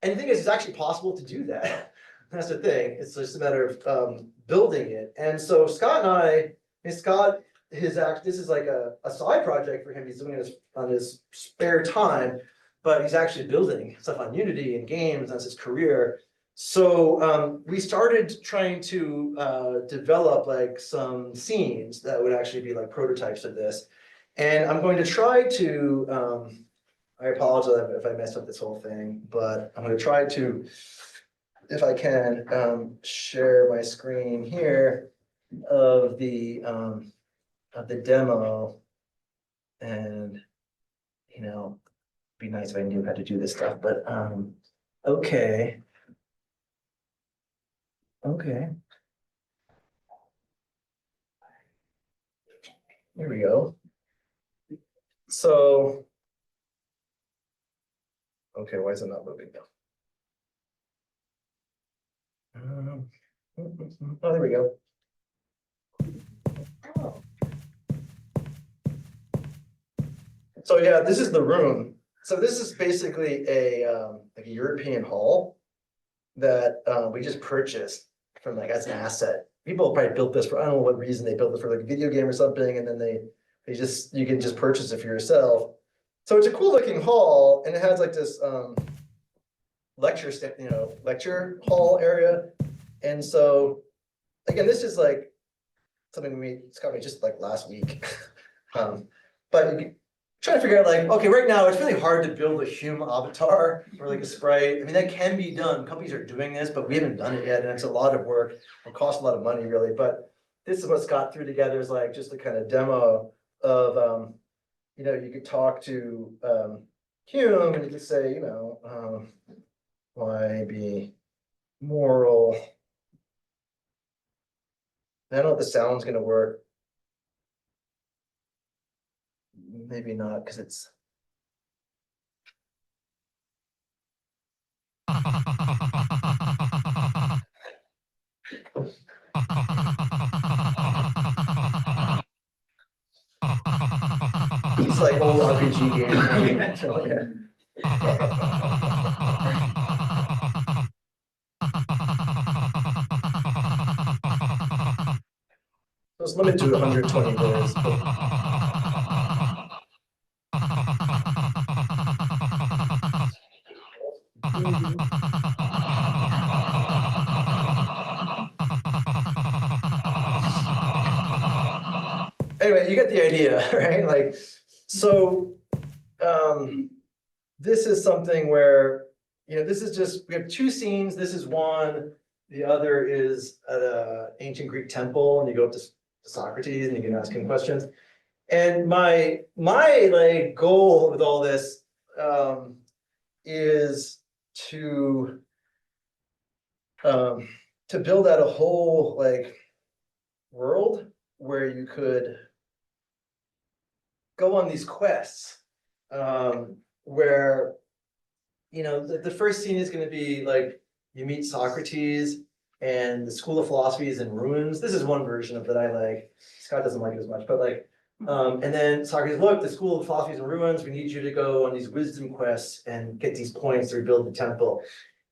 thing is, it's actually possible to do that. That's the thing. It's just a matter of building it. And so Scott and Scott, this is like a side project for him. He's doing it on his spare time, but he's actually building stuff on Unity and games. That's his career. So we started trying to develop like some scenes that would actually be like prototypes of this. And I'm going to try to, I apologize if I messed up this whole thing, but I'm going to try to, if I can, share my screen here of the demo. And, you know, it'd be nice if I knew how to do this stuff, but okay. Okay. Here we go. So, okay, why is it not moving now? Oh, there we go. Oh. So yeah, this is the room. So this is basically a like a European hall that we just purchased from like as an asset. People probably built this for, I don't know what reason they built it for, like a video game or something, and then you can just purchase it for yourself. So it's a cool looking hall, and it has like this lecture hall area. And so again, this is like something Scott made just like last week. But you trying to figure out like, okay, right now it's really hard to build a Hume avatar or like a sprite. I mean, that can be done. Companies are doing this, but we haven't done it yet. And it's a lot of work. It costs a lot of money really. But this is what Scott threw together is like just a kind of demo of, you know, you could talk to Hume and you could say, you know, why be moral? I don't know if the sound's going to work. Maybe not, because it's. It's like old RPG game. So, yeah. So it's limited to 120 words. Anyway, you get the idea, right? Like, so this is something where, you know, this is just, we have two scenes. This is one. The other is at an ancient Greek temple, and you go up to Socrates and you can ask him questions. And my like goal with all this is to build out a whole like world where you could go on these quests, where, you know, the first scene is going to be like you meet Socrates and the School of Philosophy is in ruins. This is one version of that I like. Scott doesn't like it as much, but like, and then Socrates, look, the School of Philosophy is in ruins. We need you to go on these wisdom quests and get these points to rebuild the temple.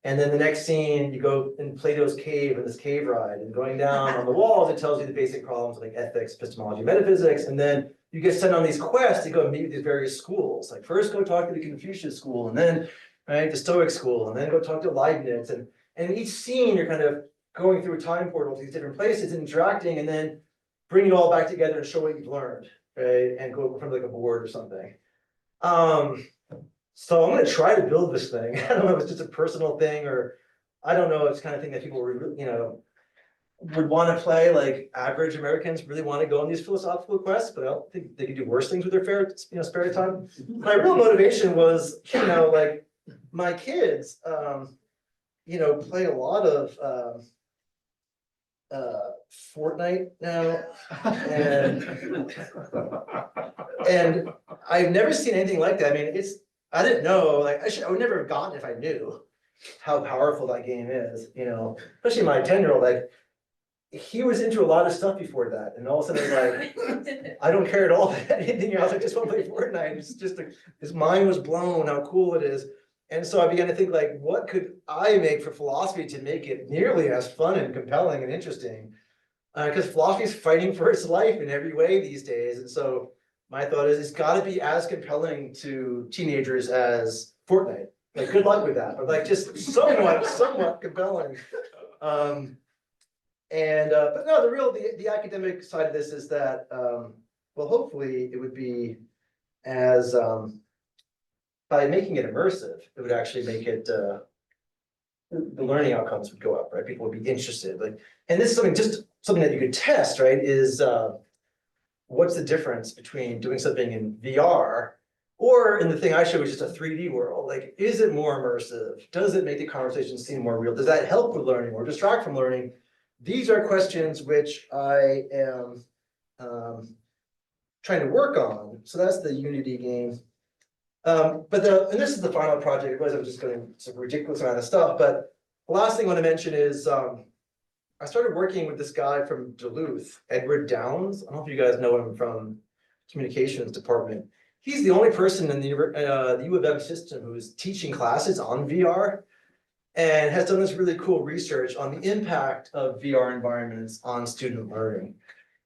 And then the next scene, you go in Plato's cave in this cave ride, and going down on the walls, it tells you the basic problems like ethics, epistemology, metaphysics, and then you get sent on these quests to go meet with these various schools. Like first go talk to the Confucius school, and then the Stoic school, and then go talk to Leibniz. And in each scene, you're kind of going through a time portal to these different places, interacting, and then bring it all back together and show what you've learned, right? And go in front of like a board or something. So I'm going to try to build this thing. I don't know if it's just a personal thing, or I don't know if it's kind of thing that people would, would want to play. Like average Americans really want to go on these philosophical quests, but I don't think they could do worse things with their spare time. My real motivation was, like my kids, play a lot of Fortnite now, and I've never seen anything like that. I mean, I didn't know, like I would never have gotten it if I knew how powerful that game is, especially my 10-year-old, like he was into a lot of stuff before that. And all of a sudden, like, I don't care at all anything else. I just want to play Fortnite. It's just his mind was blown how cool it is. And so I began to think, like, what could I make for philosophy to make it nearly as fun and compelling and interesting? Because philosophy is fighting for its life in every way these days. And so my thought is it's got to be as compelling to teenagers as Fortnite. Like, good luck with that, but like just somewhat compelling. But no, the academic side of this is that, well, hopefully it would be as, by making it immersive, it would actually make it, the learning outcomes would go up, right? People would be interested. Like, and this is something that you could test, right? Is what's the difference between doing something in VR or in the thing I showed, which is a 3D world? Like, is it more immersive? Does it make the conversation seem more real? Does that help with learning or distract from learning? These are questions which I am trying to work on. So that's the Unity game. And this is the final project. Otherwise, I'm just going some ridiculous amount of stuff. But the last thing I want to mention is I started working with this guy from Duluth, Edward Downs. I don't know if you guys know him from communications department. He's the only person in the U of M system who's teaching classes on VR and has done this really cool research on the impact of VR environments on student learning.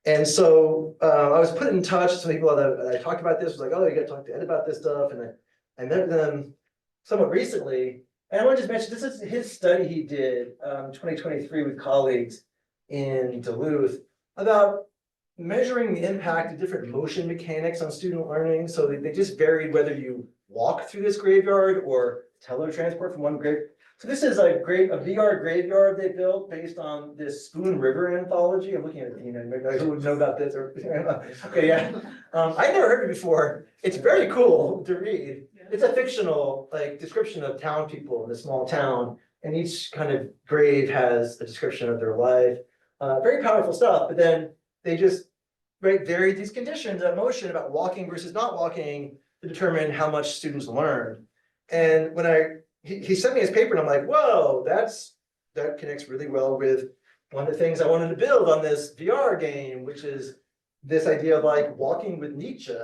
And so I was put in touch with some people that I talked about this, was like, oh, you got to talk to Ed about this stuff. And I met them somewhat recently. And I want to just mention, this is his study he did 2023 with colleagues in Duluth about measuring the impact of different motion mechanics on student learning. So they just varied whether you walk through this graveyard or teletransport from one grave. So this is a VR graveyard they built based on this Spoon River anthology. I'm looking at Dina, who would know about this? Or okay, yeah. I'd never heard it before. It's very cool to read. It's a fictional description of town people in a small town, and each kind of grave has a description of their life. Very powerful stuff. But then they just varied these conditions of motion about walking versus not walking to determine how much students learn. And when he sent me his paper, and I'm like, whoa, that connects really well with one of the things I wanted to build on this VR game, which is this idea of like walking with Nietzsche.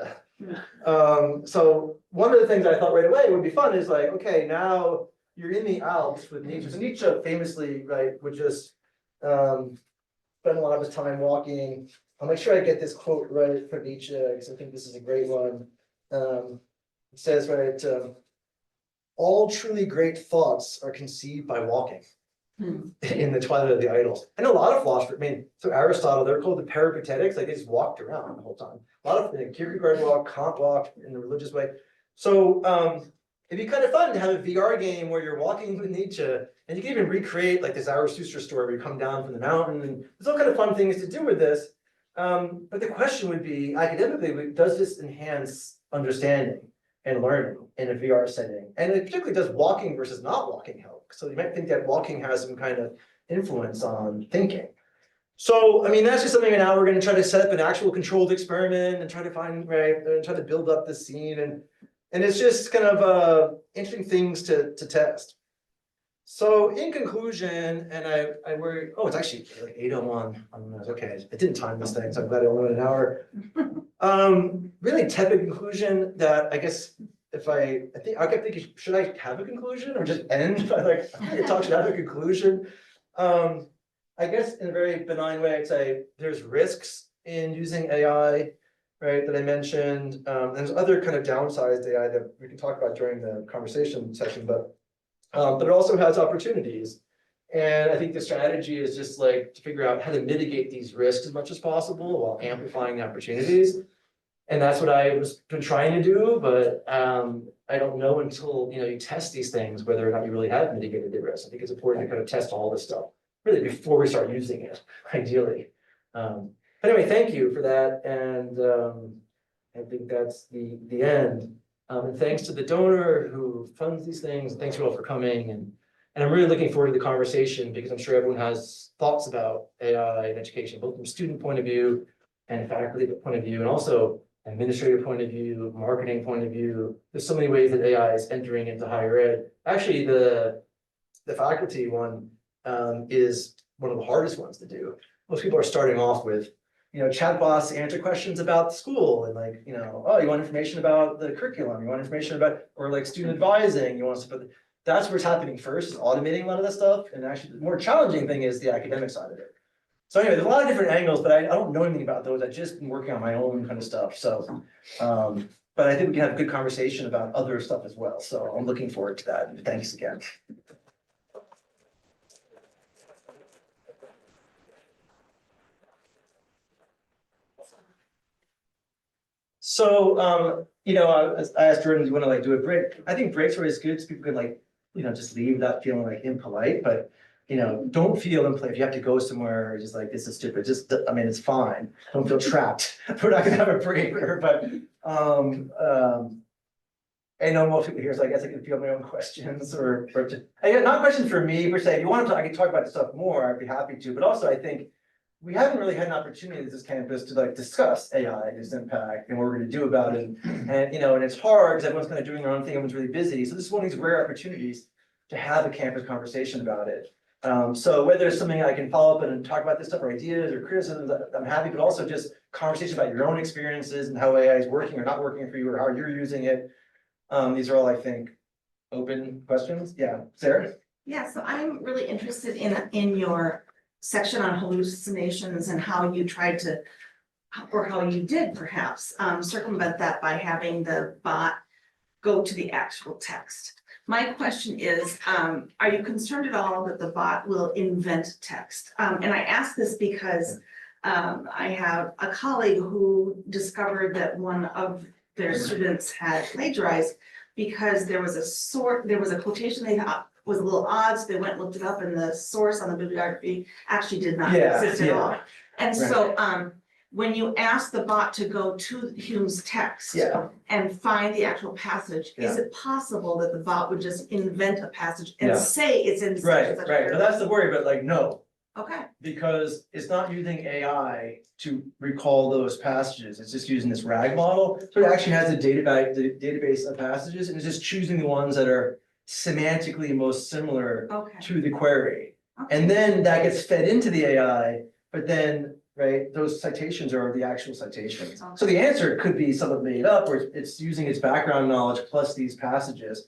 So one of the things I thought right away would be fun is like, okay, now you're in the Alps with Nietzsche. So Nietzsche famously, would just spend a lot of his time walking. I'll make sure I get this quote right from Nietzsche, because I think this is a great one. It says, all truly great thoughts are conceived by walking. In the twilight of the idols. And a lot of philosophers, so Aristotle, they're called the peripatetics, they just walked around the whole time. A lot of Kierkegaard walked, Kant walked in the religious way. So it'd be kind of fun to have a VR game where you're walking with Nietzsche, and you can even recreate like the Zarathustra story where you come down from the mountain, and there's all kind of fun things to do with this. But the question would be, academically, does this enhance understanding and learning in a VR setting? And it particularly does walking versus not walking help. So you might think that walking has some kind of influence on thinking. So, that's just something now we're going to try to set up an actual controlled experiment and try to find, and try to build up the scene. And it's just kind of interesting things to test. So in conclusion, and I worry, oh, it's actually like 8:01 on this. Okay, I didn't time this thing, so I'm glad I only went an hour. Really tepid conclusion that I guess if I think I kept thinking, should I have a conclusion or just end? But like, I think talk should have a conclusion. I guess in a very benign way, I'd say there's risks in using AI, right, that I mentioned. There's other kind of downsides to AI that we can talk about during the conversation session, but it also has opportunities. And I think the strategy is just like to figure out how to mitigate these risks as much as possible while amplifying the opportunities. And that's what I was been trying to do, but I don't know until you test these things whether or not you really have mitigated the risk. I think it's important to kind of test all this stuff really before we start using it, ideally. But anyway, thank you for that, and I think that's the end. And thanks to the donor who funds these things. Thanks you all for coming, and I'm really looking forward to the conversation because I'm sure everyone has thoughts about AI and education, both from student point of view and faculty point of view, and also administrative point of view, marketing point of view. There's so many ways that AI is entering into higher ed. Actually, the faculty one is one of the hardest ones to do. Most people are starting off with chatbots answer questions about the school and like, oh, you want information about the curriculum, you want information about, or like student advising, you want to put, that's where it's happening first, is automating a lot of that stuff. And actually the more challenging thing is the academic side of it. So anyway, there's a lot of different angles, but I don't know anything about those. I've just been working on my own kind of stuff. So, but I think we can have a good conversation about other stuff as well. So I'm looking forward to that. Thanks again. So, I asked Jordan, do you want to like do a break? I think breaks are always good, so people can like, just leave without feeling like impolite, but don't feel impolite. If you have to go somewhere, just like, this is stupid, I mean, it's fine. Don't feel trapped. We're not gonna have a break here, but, I know most people here, so I guess I can feel my own questions or just, not questions for me per se. If you want to, I can talk about this stuff more, I'd be happy to, but also I think we haven't really had an opportunity at this campus to like discuss AI, its impact, and what we're gonna do about it. And and it's hard because everyone's kind of doing their own thing, everyone's really busy. So this is one of these rare opportunities to have a campus conversation about it. So whether it's something I can follow up and talk about this stuff or ideas or criticisms, I'm happy, but also just conversation about your own experiences and how AI is working or not working for you or how you're using it. These are all, I think, open questions. Yeah, Sarah?
Yeah, so I'm really interested in your section on hallucinations and how you tried to, or how you did perhaps, circumvent that by having the bot go to the actual text. My question is, are you concerned at all that the bot will invent text? And I ask this because I have a colleague who discovered that one of their students had plagiarized because there was a quotation they thought was a little odd, so they went and looked it up, and the source on the bibliography actually did not exist at all. And so when you ask the bot to go to Hume's text and find the actual passage, is it possible that the bot would just invent a passage and say it's in such and such a
Right. Well, that's the worry, but like, no.
Okay.
Because it's not using AI to recall those passages. It's just using this RAG model. So it actually has a database of passages, and it's just choosing the ones that are semantically most similar to the query. And then that gets fed into the AI, but then, right, those citations are the actual citations. So the answer could be something made up where it's using its background knowledge plus these passages.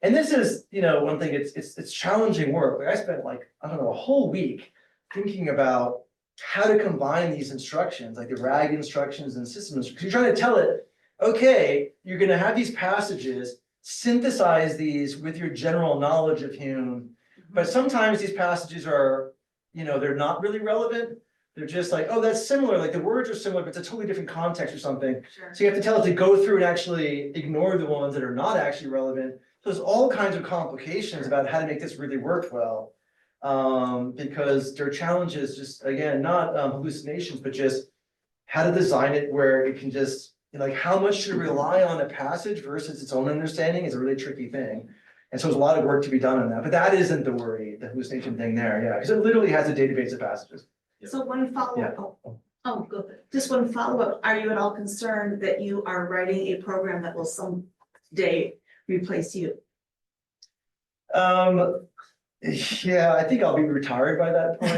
And this is, one thing, it's challenging work. Like I spent like, I don't know, a whole week thinking about how to combine these instructions, like the RAG instructions and system instructions. You're trying to tell it, okay, you're gonna have these passages, synthesize these with your general knowledge of Hume, but sometimes these passages are, they're not really relevant. They're just like, oh, that's similar, like the words are similar, but it's a totally different context or something.
Sure. So
you have to tell it to go through and actually ignore the ones that are not actually relevant. So there's all kinds of complications about how to make this really work well. Because there are challenges, just again, not hallucinations, but just how to design it where it can just, like how much should it rely on a passage versus its own understanding is a really tricky thing. And so there's a lot of work to be done on that, but that isn't the worry, the hallucination thing there, yeah, because it literally has a database of passages.
So one follow-up, good. Just one follow-up, are you at all concerned that you are writing a program that will someday replace you?
Yeah, I think I'll be retired by that point.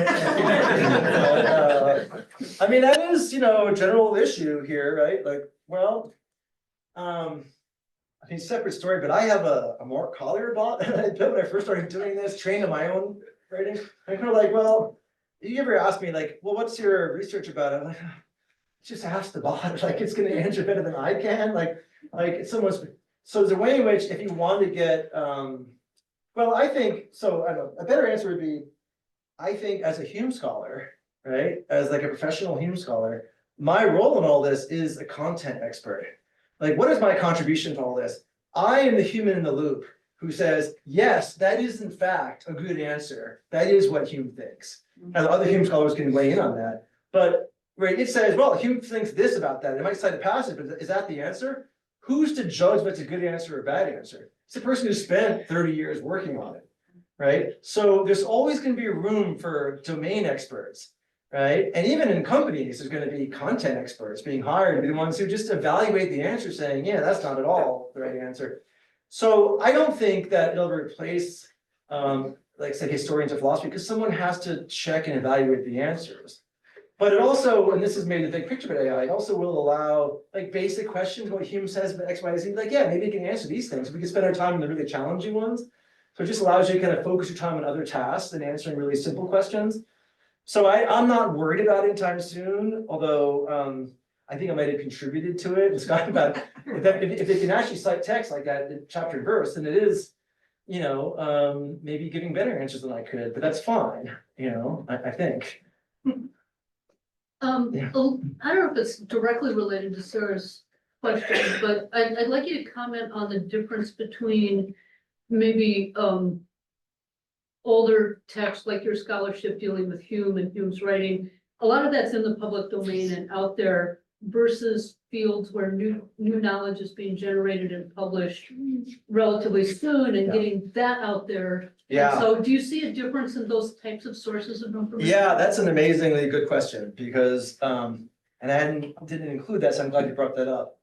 I mean, that is, a general issue here, right? Like, well, I mean, separate story, but I have a more Collier bot that I built when I first started doing this, trained on my own writing. I'm kind of like, well, you ever ask me like, well, what's your research about it? I'm like, just ask the bot, like it's gonna answer better than I can, like it's almost, so there's a way in which if you want to get, well, I think, so I don't know, a better answer would be, I think as a Hume scholar, right, as like a professional Hume scholar, my role in all this is a content expert. Like, what is my contribution to all this? I am the human in the loop who says, yes, that is in fact a good answer. That is what Hume thinks. And other Hume scholars can weigh in on that. But right, it says, well, Hume thinks this about that. It might cite a passage, but is that the answer? Who's to judge what's a good answer or a bad answer? It's the person who spent 30 years working on it, right? So there's always going to be room for domain experts, right? And even in companies, there's going to be content experts being hired to be the ones who just evaluate the answer, saying, yeah, that's not at all the right answer. So I don't think that it'll replace, like say, historians of philosophy, because someone has to check and evaluate the answers. But it also, and this is maybe the big picture of AI, it also will allow like basic questions, what Hume says about X, Y, Z, like, yeah, maybe you can answer these things. We can spend our time on the really challenging ones. So it just allows you to kind of focus your time on other tasks than answering really simple questions. So I'm not worried about it anytime soon, although I think I might have contributed to it. It's kind of about, if they can actually cite text like that in chapter and verse, then it is, maybe giving better answers than I could, but that's fine, I think. Yeah.
I don't know if it's directly related to Sarah's question, but I'd like you to comment on the difference between maybe, older text, like your scholarship dealing with Hume and Hume's writing. A lot of that's in the public domain and out there versus fields where new knowledge is being generated and published relatively soon and
Yeah.
getting that out there.
Yeah.
So do you see a difference in those types of sources of information?
Yeah, that's an amazingly good question because, and I didn't include that, so I'm glad you brought that up.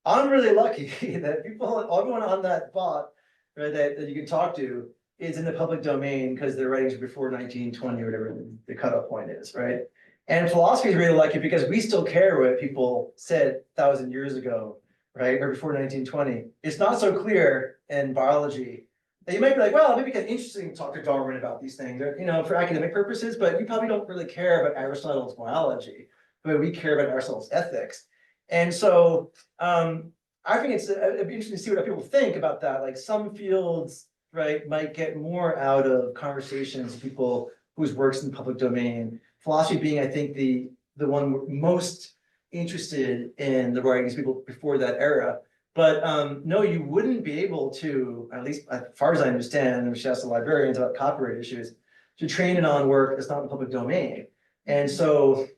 I'm really lucky that everyone on that bot, right, that you can talk to is in the public domain because their writings are before 1920 or whatever the cutoff point is, right? And philosophy is really lucky because we still care what people said 1,000 years ago, right, or before 1920. It's not so clear in biology. You might be like, well, maybe it's interesting to talk to Darwin about these things, for academic purposes, but you probably don't really care about Aristotle's biology, but we care about Aristotle's ethics. And so I think it'd be interesting to see what people think about that. Like some fields, right, might get more out of conversations with people whose works in the public domain. Philosophy being, I think, the one most interested in the writings of people before that era. But no, you wouldn't be able to, at least as far as I understand, and she asked the librarians about copyright issues, to train it on work that's not in the public domain. And so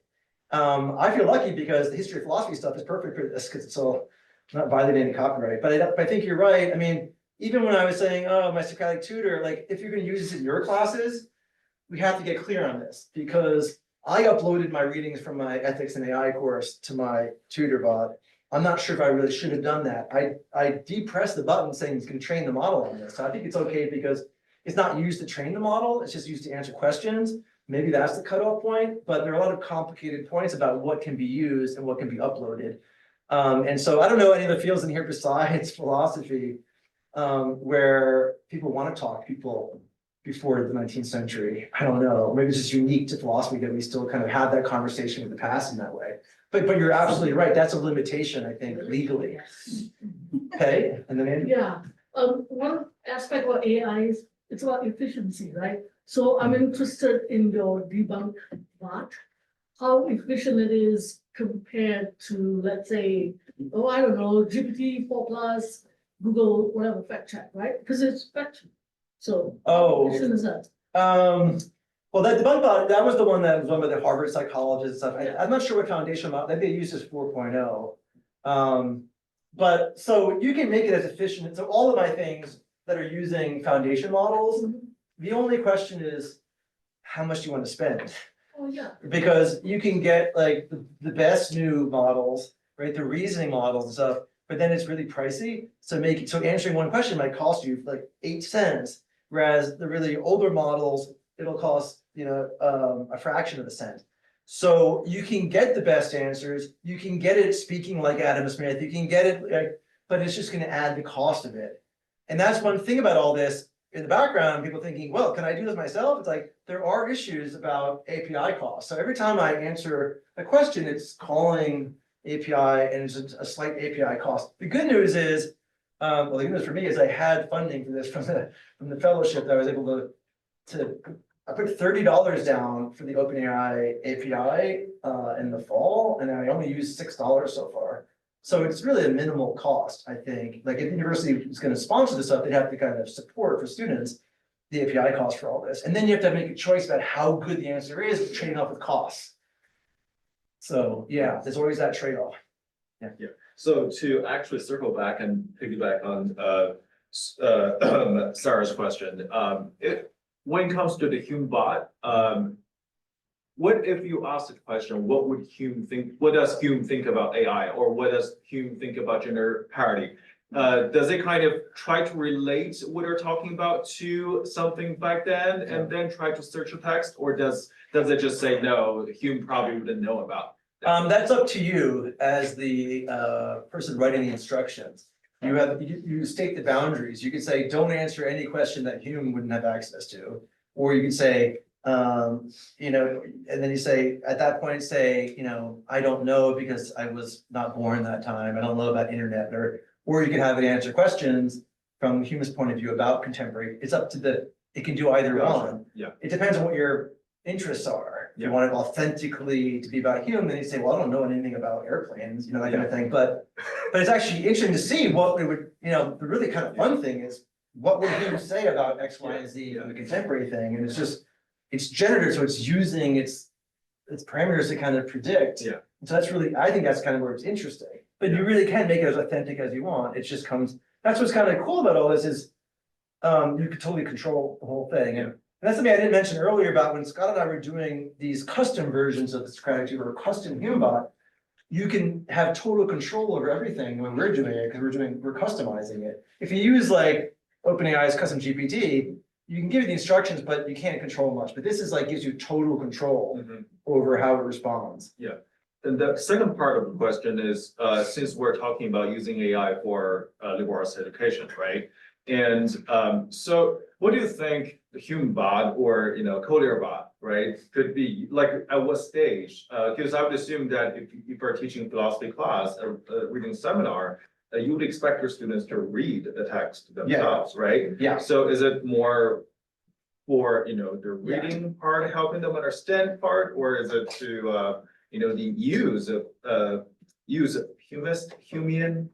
I feel lucky because the history of philosophy stuff is perfect for this because it's all not violating any copyright. But I think you're right. I mean, even when I was saying, oh, my Socratic tutor, like if you're going to use this in your classes, we have to get clear on this because I uploaded my readings from my ethics and AI course to my tutor bot. I'm not sure if I really should have done that. I depressed the button saying it's going to train the model on this. So I think it's okay because it's not used to train the model. It's just used to answer questions. Maybe that's the cutoff point, but there are a lot of complicated points about what can be used and what can be uploaded. And so I don't know any other fields in here besides philosophy where people want to talk to people before the 19th century. I don't know. Maybe it's just unique to philosophy that we still kind of have that conversation with the past in that way. But you're absolutely right. That's a limitation, I think, legally. Okay, and then Andy?
Yeah, one aspect of AI is it's about efficiency, right? So I'm interested in your debunk bot, how efficient it is compared to, let's say, I don't know, GPT 4+, Google, whatever, fact check, right? Because it's factual. So how efficient is that?
Well, that debunk bot, that was the one that was run by the Harvard psychologists and stuff. I'm not sure what foundation bot, maybe they use this 4.0. But so you can make it as efficient. So all of my things that are using foundation models, the only question is, how much do you want to spend?
Oh, yeah.
Because you can get like the best new models, right? The reasoning models and stuff, but then it's really pricey. So answering one question might cost you like 8 cents. Whereas the really older models, it'll cost, a fraction of a cent. So you can get the best answers, you can get it speaking like Adam Smith, you can get it like, but it's just gonna add the cost of it. And that's one thing about all this in the background, people thinking, well, can I do this myself? It's like, there are issues about API costs. So every time I answer a question, it's calling API and it's a slight API cost. The good news is, well, the good news for me is I had funding for this from the fellowship that I was able to I put $30 down for the OpenAI API in the fall, and I only used $6 so far. So it's really a minimal cost, I think. Like if the university is going to sponsor this stuff, they'd have to kind of support for students the API cost for all this. And then you have to make a choice about how good the answer is, trading off with costs. So yeah, there's always that trade-off.
Yeah, so to actually circle back and piggyback on Sarah's question, when it comes to the HumeBot, what if you ask the question, what would Hume think, what does Hume think about AI, or what does Hume think about gender parity? Does it kind of try to relate what they're talking about to something back then and then try to search a text, or does it just say, no, Hume probably wouldn't know about?
That's up to you as the person writing the instructions. You state the boundaries. You could say, don't answer any question that Hume wouldn't have access to. Or you could say, and then you say, at that point, say, I don't know because I was not born that time. I don't know about internet, or you can have it answer questions from Hume's point of view about contemporary. It's up to it can do either one.
Yeah.
It depends on what your interests are. If you
Yeah.
want it authentically to be about Hume, then you say, well, I don't know anything about airplanes, that kind of thing. But it's actually interesting to see what we would, the really kind of fun thing is what would Hume say about X, Y, and Z from the contemporary thing? And it's generative, so it's using its parameters to kind of predict.
Yeah.
So that's really, I think that's kind of where it's interesting. But you really can make it as authentic as you want. It just comes, that's what's kind of cool about all this is you could totally control the whole thing. And that's something I didn't mention earlier about when Scott and I were doing these custom versions of the Socratic AI or custom HumeBot. You can have total control over everything when we're doing it because we're customizing it. If you use like OpenAI's custom GPT, you can give it the instructions, but you can't control much. But this is like gives you total control over how it responds.
Yeah. And the second part of the question is, since we're talking about using AI for liberal arts education, right? And so what do you think the HumeBot or Collier bot, right, could be like at what stage? Because I would assume that if you're teaching philosophy class, a reading seminar, you would expect your students to read the text themselves, right?
Yeah.
So is it more for the reading part, helping them understand part, or is it to the use of Humean?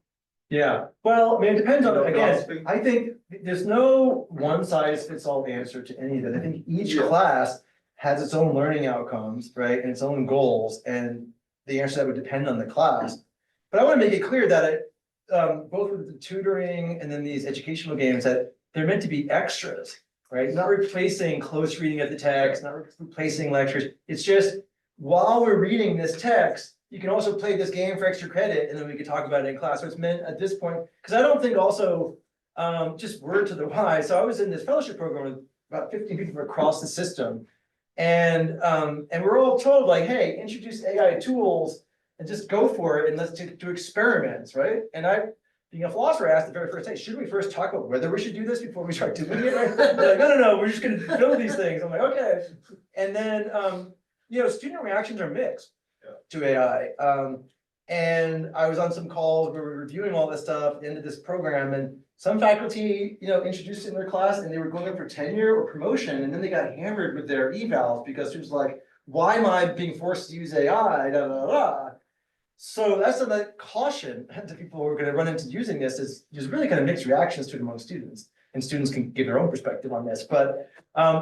Yeah, well, I mean, it depends on, again,
Philosophy.
I think there's no one size fits all answer to any of it. I think each class has its own learning outcomes, right, and its own goals, and the answer that would depend on the class. But I want to make it clear that both with the tutoring and then these educational games, that they're meant to be extras, right? Not replacing close reading of the text, not replacing lectures. It's just while we're reading this text, you can also play this game for extra credit, and then we could talk about it in class. So it's meant at this point, because I don't think also, just word to the wise. So I was in this fellowship program with about 15 people from across the system. And we're all told like, hey, introduce AI tools and just go for it and let's do experiments, right? And I, being a philosopher, asked the very first day, should we first talk about whether we should do this before we start doing it? Right? They're like, no, we're just gonna build these things. I'm like, okay. And then, student reactions are mixed to AI. And I was on some calls where we were reviewing all this stuff at the end of this program, and some faculty, introduced it in their class and they were going up for tenure or promotion, and then they got hammered with their evals because it was like, why am I being forced to use AI? Da, da, da. So that's a caution to people who are going to run into using this is there's really kind of mixed reactions to it among students, and students can give their own perspective on this. But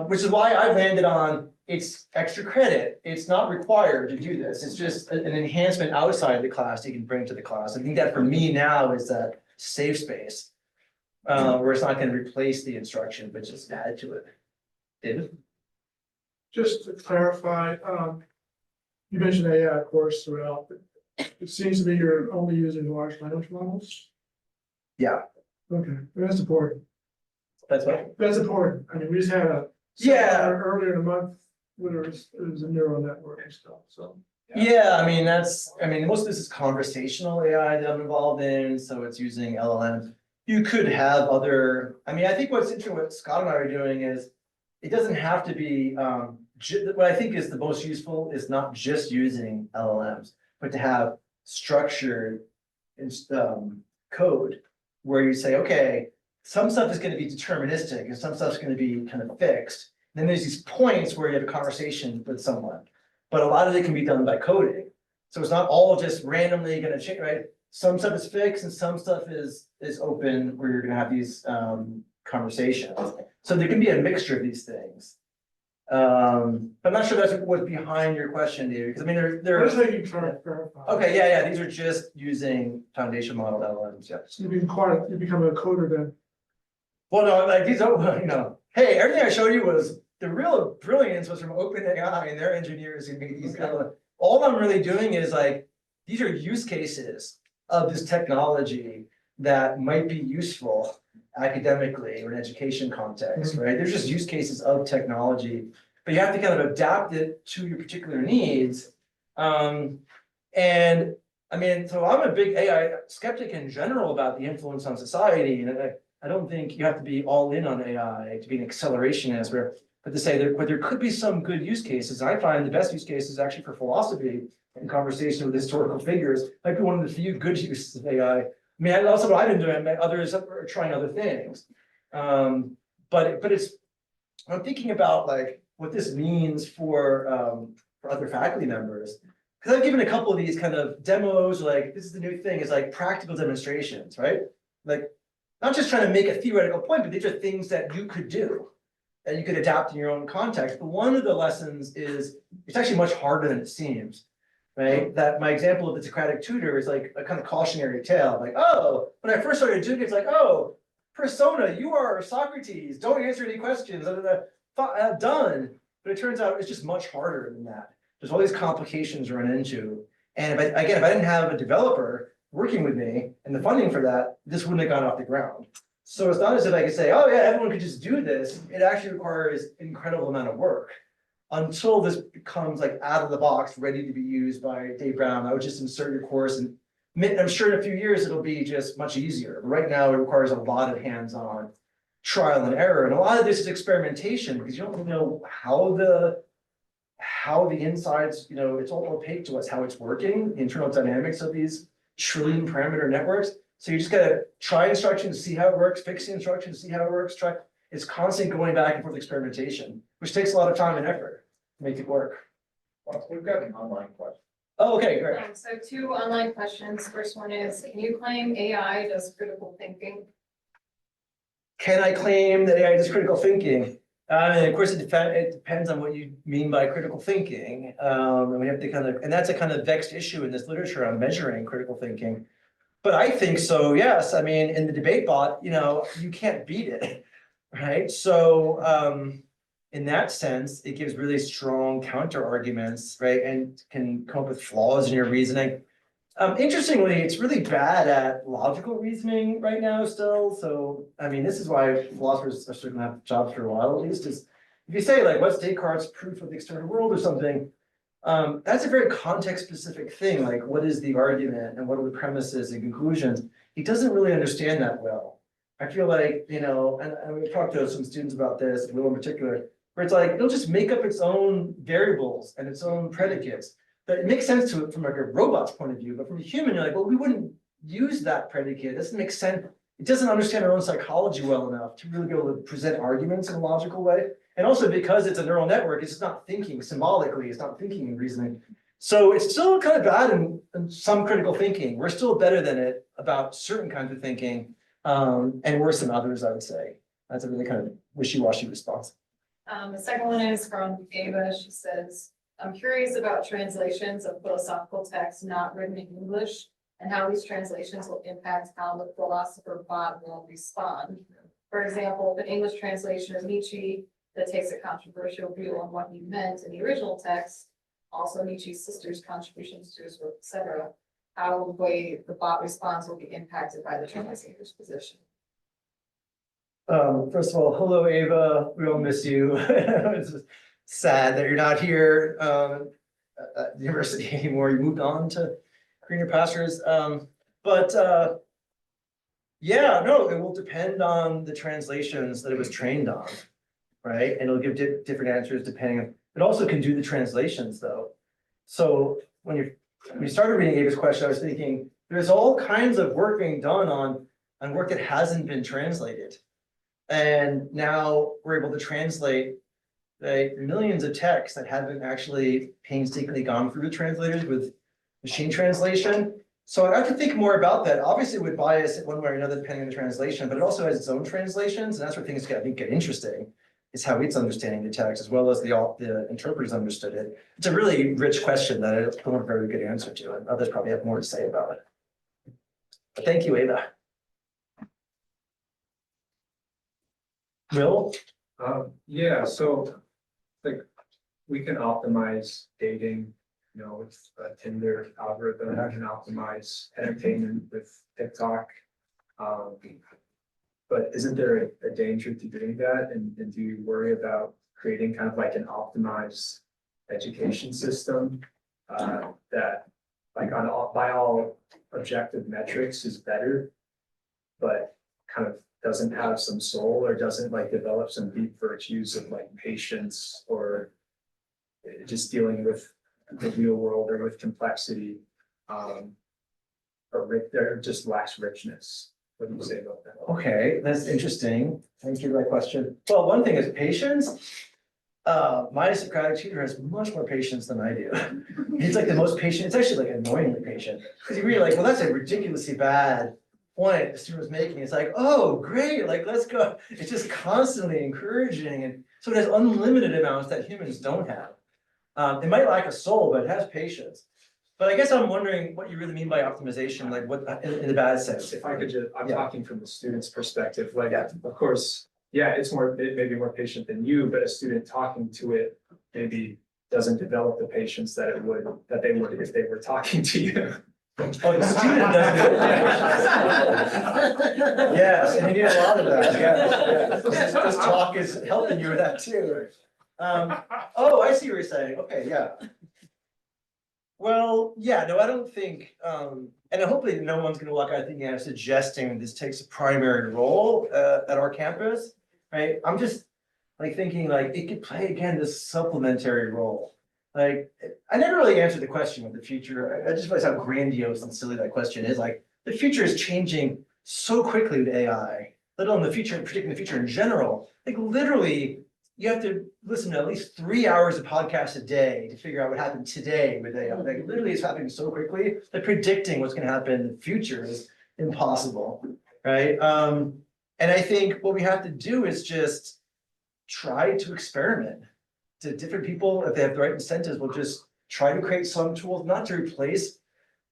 which is why I've landed on it's extra credit. It's not required to do this. It's just an enhancement outside the class you can bring to the class. I think that for me now is that safe space where it's not going to replace the instruction, but just add to it. David?
Just to clarify, you mentioned AI, of course, throughout, but it seems to be you're only using large language models.
Yeah.
Okay, that's important.
That's what,
That's important. I mean, we just had a.
Yeah.
seminar earlier in the month, where it was a neural network and stuff, so.
yeah, I mean, most of this is conversational AI that I'm involved in, so it's using LLM. You could have other, I mean, I think what's interesting, what Scott and I are doing is, it doesn't have to be, what I think is the most useful is not just using LLMs, but to have structured code where you say, okay, some stuff is gonna be deterministic and some stuff's gonna be kind of fixed. Then there's these points where you have a conversation with someone, but a lot of it can be done by coding. So it's not all just randomly gonna change, right? Some stuff is fixed and some stuff is open where you're gonna have these conversations. So there can be a mixture of these things. I'm not sure that's what's behind your question, David, because I mean,
I
there.
was thinking, trying to clarify.
Okay, yeah, these are just using foundation model LLMs, yeah.
So you become a coder then.
Well, no, like these are, hey, everything I showed you was, the real brilliance was from OpenAI and their engineers who made these LLMs. All I'm really doing is like, these are use cases of this technology that might be useful academically or in education context, right? There's just use cases of technology, but you have to kind of adapt it to your particular needs. And I mean, so I'm a big AI skeptic in general about the influence on society, and I don't think you have to be all in on AI to be an accelerationist, but to say that there could be some good use cases. I find the best use cases actually for philosophy and conversation with historical figures might be one of the few good uses of AI. I mean, also what I've been doing, others are trying other things. But it's, I'm thinking about like what this means for other faculty members. Because I've given a couple of these kind of demos, like this is the new thing, is like practical demonstrations, right? Like not just trying to make a theoretical point, but these are things that you could do and you could adapt in your own context. But one of the lessons is it's actually much harder than it seems. Right, that my example of the Socratic tutor is like a kind of cautionary tale, like, oh, when I first started doing it, it's like, oh, persona, you are Socrates, don't answer any questions, done. But it turns out it's just much harder than that. There's all these complications to run into. And if I didn't have a developer working with me and the funding for that, this wouldn't have gone off the ground. So it's not as if I could say, oh yeah, everyone could just do this. It actually requires an incredible amount of work. Until this becomes like out of the box, ready to be used by Dave Brown, I would just insert your course, and I'm sure in a few years it'll be just much easier. But right now it requires a lot of hands-on trial and error, and a lot of this is experimentation because you don't really know how the insides, it's all opaque to us how it's working, the internal dynamics of these trillion parameter networks. So you just gotta try instructions, see how it works, fix the instructions, see how it works, try. It's constant going back and forth experimentation, which takes a lot of time and effort to make it work.
Well, we've got an online question.
Oh, okay, great.
So 2 online questions. First one is, can you claim AI does critical thinking?
Can I claim that AI does critical thinking? And of course, it depends on what you mean by critical thinking. And we have to and that's a kind of vexed issue in this literature on measuring critical thinking. But I think so, yes. I mean, in the debate bot, you can't beat it. Right, so in that sense, it gives really strong counter arguments, right, and can come up with flaws in your reasoning. Interestingly, it's really bad at logical reasoning right now still. So I mean, this is why philosophers are still gonna have jobs for a while at least. Is if you say like, what's Descartes' proof of the external world or something, that's a very context-specific thing. Like, what is the argument and what are the premises and conclusions? He doesn't really understand that well. I feel like, and we've talked to some students about this, Will in particular, where it's like, it'll just make up its own variables and its own predicates. But it makes sense to it from like a robot's point of view, but from a human, you're like, well, we wouldn't use that predicate. It doesn't make sense. It doesn't understand our own psychology well enough to really be able to present arguments in a logical way. And also because it's a neural network, it's not thinking symbolically, it's not thinking and reasoning. So it's still kind of bad in some critical thinking. We're still better than it about certain kinds of thinking. And worse than others, I would say. That's a really kind of wishy-washy response.
The second one is from Ava. She says, I'm curious about translations of philosophical texts not written in English and how these translations will impact how the philosopher bot will respond. For example, if an English translation of Nietzsche that takes a controversial view on what he meant in the original text, also Nietzsche's sister's contributions to his work, etc., how the way the bot response will be impacted by the translator's position.
First of all, hello, Ava. We all miss you. It's sad that you're not here at the university anymore. You moved on to greener pastures. But yeah, no, it will depend on the translations that it was trained on, right? And it'll give different answers depending on, it also can do the translations though. So when you started reading Ava's question, I was thinking, there's all kinds of work being done on work that hasn't been translated. And now we're able to translate millions of texts that haven't actually painstakingly gone through the translators with machine translation. So I have to think more about that. Obviously, it would bias it one way or another depending on the translation, but it also has its own translations, and that's where things get, I think, get interesting, is how it's understanding the text as well as the interpreters understood it. It's a really rich question that I don't have a very good answer to, and others probably have more to say about it. But thank you, Ava. Will?
Yeah, so like we can optimize dating, you know, with a Tinder algorithm, we can optimize entertainment with TikTok. But isn't there a danger to doing that? And do you worry about creating kind of like an optimized education system that like by all objective metrics is better, but kind of doesn't have some soul or doesn't like develop some deep virtues of like patience or just dealing with the real world or with complexity, or just lacks richness? What do you say about that?
Okay, that's interesting. Thank you for that question. Well, one thing is patience. My Socratic tutor has much more patience than I do. He's like the most patient. It's actually like annoyingly patient. Because you really like, well, that's a ridiculously bad point the student was making. It's like, oh, great, like let's go. It's just constantly encouraging. And so it has unlimited amounts that humans don't have. It might lack a soul, but it has patience. But I guess I'm wondering what you really mean by optimization, like what in the bad sense.
If I could just, I'm
Yeah.
talking from the student's perspective, like,
Yeah.
of course, yeah, it may be more patient than you, but a student talking to it maybe doesn't develop the patience that they would if they were talking to you.
Oh, the student doesn't. Yes, and you need a lot of that, yeah. This talk is helping you with that too. Oh, I see what you're saying, okay, yeah. Well, yeah, no, I don't think, and hopefully no one's gonna walk out thinking I'm suggesting this takes a primary role at our campus, right? I'm just like thinking like it could play again this supplementary role. Like, I never really answered the question of the future. I just realized how grandiose and silly that question is. Like, the future is changing so quickly with AI, let alone the future, predicting the future in general. Like, literally, you have to listen to at least 3 hours of podcasts a day to figure out what happened today with AI. Like, literally, it's happening so quickly that predicting what's going to happen in the future is impossible, right? And I think what we have to do is just try to experiment. To different people, if they have the right incentives, will just try to create some tools, not to replace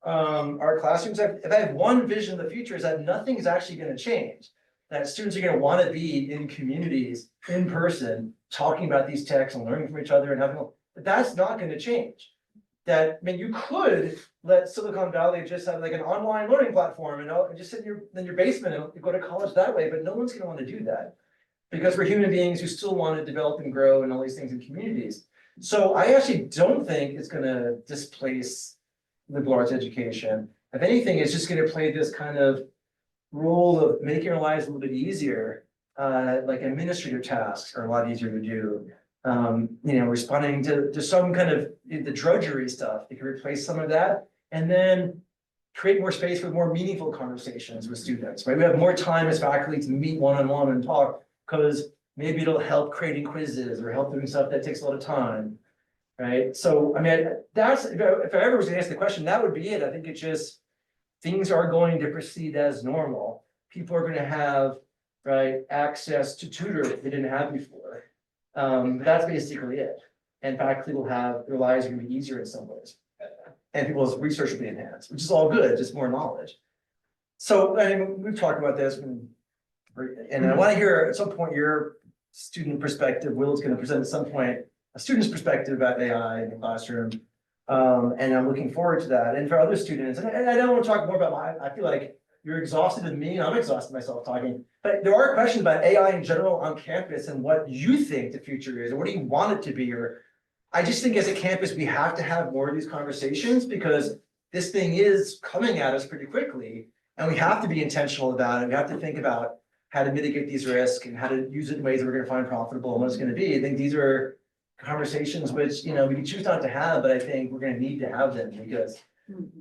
our classrooms. If I have one vision of the future, is that nothing is actually going to change. That students are going to want to be in communities, in person, talking about these texts and learning from each other and having, but that's not going to change. That, I mean, you could let Silicon Valley just have like an online learning platform and just sit in your basement and go to college that way, but no one's going to want to do that. Because we're human beings who still want to develop and grow and all these things in communities. So I actually don't think it's going to displace liberal arts education. If anything, it's just going to play this kind of role of making our lives a little bit easier. Like administrative tasks are a lot easier to do. Responding to some kind of the drudgery stuff. It can replace some of that and then create more space for more meaningful conversations with students, right? We have more time as faculty to meet one-on-one and talk. Because maybe it'll help creating quizzes or help doing stuff that takes a lot of time, right? So, I mean, that's, if I ever was gonna ask the question, that would be it. I think it's just, things are going to proceed as normal. People are gonna have, right, access to tutors they didn't have before. That's basically it. And faculty will have, their lives are gonna be easier in some ways. And people's research will be enhanced, which is all good, just more knowledge. So, I mean, we've talked about this and I want to hear at some point your student perspective. Will's going to present at some point a student's perspective about AI in the classroom. And I'm looking forward to that. And for other students, and I don't want to talk more about I feel like you're exhausted with me, and I'm exhausted myself talking. But there are questions about AI in general on campus and what you think the future is, or what do you want it to be, or I just think as a campus, we have to have more of these conversations because this thing is coming at us pretty quickly. And we have to be intentional about it. We have to think about how to mitigate these risks and how to use it in ways that we're gonna find profitable and what it's gonna be. I think these are conversations which, you know, we can choose not to have, but I think we're gonna need to have them because,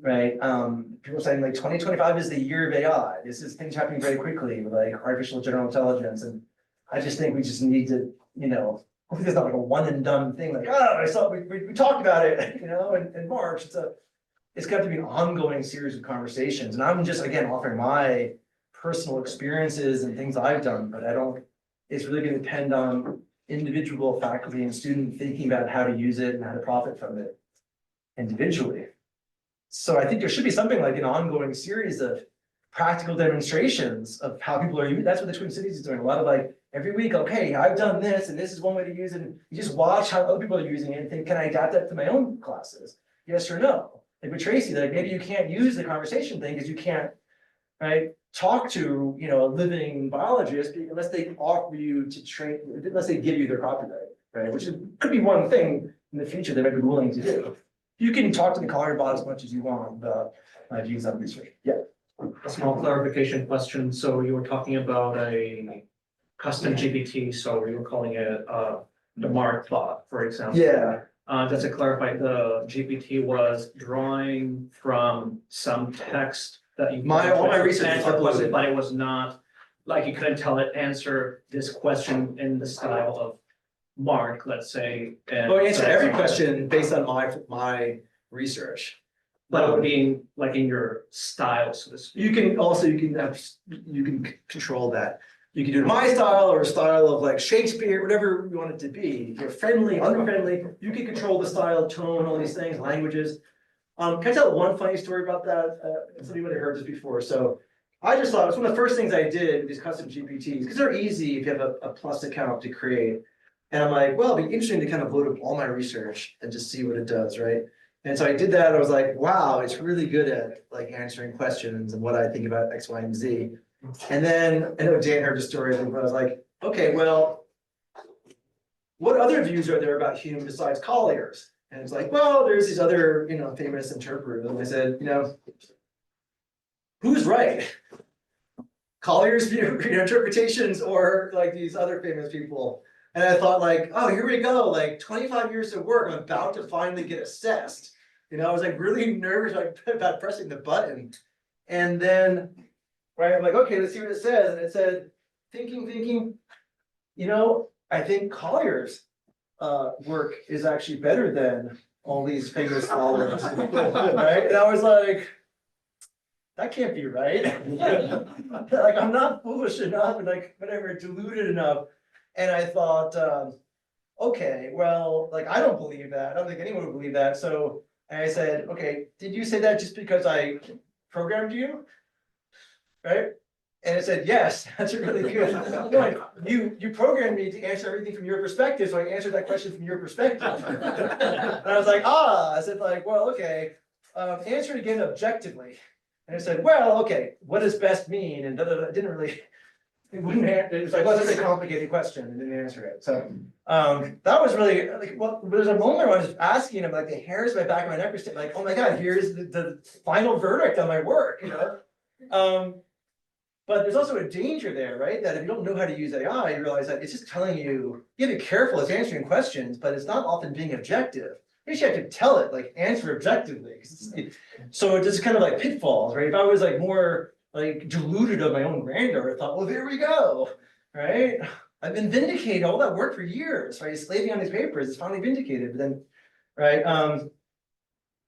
right? People are saying like 2025 is the year of AI. This is things happening very quickly with like artificial general intelligence. And I just think we just need to, you know, hopefully it's not like a one and done thing, like, oh, I saw, we talked about it, you know, in March. It's got to be an ongoing series of conversations. And I'm just, again, offering my personal experiences and things I've done, but it's really gonna depend on individual faculty and student thinking about how to use it and how to profit from it individually. So I think there should be something like an ongoing series of practical demonstrations of how people are using. That's what the Twin Cities is doing. A lot of like every week, okay, I've done this and this is one way to use it. And you just watch how other people are using it and think, can I adapt that to my own classes? Yes or no? Like with Tracy, like maybe you can't use the conversation thing because you can't, right, talk to, you know, a living biologist unless they offer you to train, unless they give you their copyright, right? Which could be one thing in the future they might be willing to do. You can talk to the Collier bot as much as you want about views on research. Yeah.
A small clarification question. So you were talking about a custom GPT, so you were calling it the Mark bot, for example.
Yeah.
Just to clarify, the GPT was drawing from some text that you.
All my research is
answer,
uploaded.
but it was not, like you couldn't tell it answer this question in the style of Mark, let's say. And
Oh, answer every question based on my research.
But it would be like in your style, so to speak.
You can control that. You can do it in my style or a style of like Shakespeare, whatever you want it to be. If you're friendly, unfriendly, you can control the style, tone, all these things, languages. Can I tell one funny story about that? Somebody would have heard this before. So I just thought it was one of the first things I did with these custom GPTs, because they're easy if you have a Plus account to create. And I'm like, well, it'd be interesting to kind of load up all my research and just see what it does, right? And so I did that. I was like, wow, it's really good at like answering questions and what I think about X, Y, and Z. And then I know Dan heard the story, but I was like, okay, well, what other views are there about Hume besides Collier's? And it's like, well, there's these other, you know, famous interpreters. And I said, you know, who's right? Collier's view, you know, interpretations or like these other famous people? And I thought like, oh, here we go, like 25 years of work, I'm about to finally get assessed. You know, I was like really nervous about pressing the button. And then, right, I'm like, okay, let's see what it says. And it said, thinking, you know, I think Collier's work is actually better than all these famous scholars, right? And I was like, that can't be right. Like, I'm not foolish enough and like, whatever, deluded enough. And I thought, okay, well, like, I don't believe that. I don't think anyone would believe that. So I said, okay, did you say that just because I programmed you? Right? And it said, yes, that's a really good point. You programmed me to answer everything from your perspective, so I answered that question from your perspective. And I was like, I said like, well, okay, answer it again objectively. And it said, well, okay, what does best mean? And it didn't really, it wouldn't answer. It was like, well, that's a complicated question, and didn't answer it. So that was really like, well, there's a moment where I was asking him, like the hairs on my back of my neck were like, oh my God, here's the final verdict on my work, you know? But there's also a danger there, right? That if you don't know how to use AI, you realize that it's just telling you, you have to be careful, it's answering questions, but it's not often being objective. You actually have to tell it, like, answer objectively. So it's just kind of like pitfalls, right? If I was like more like deluded of my own grandeur, I thought, well, there we go, right? I've been vindicated, all that work for years, right? Slaving on these papers, it's finally vindicated, but then, right?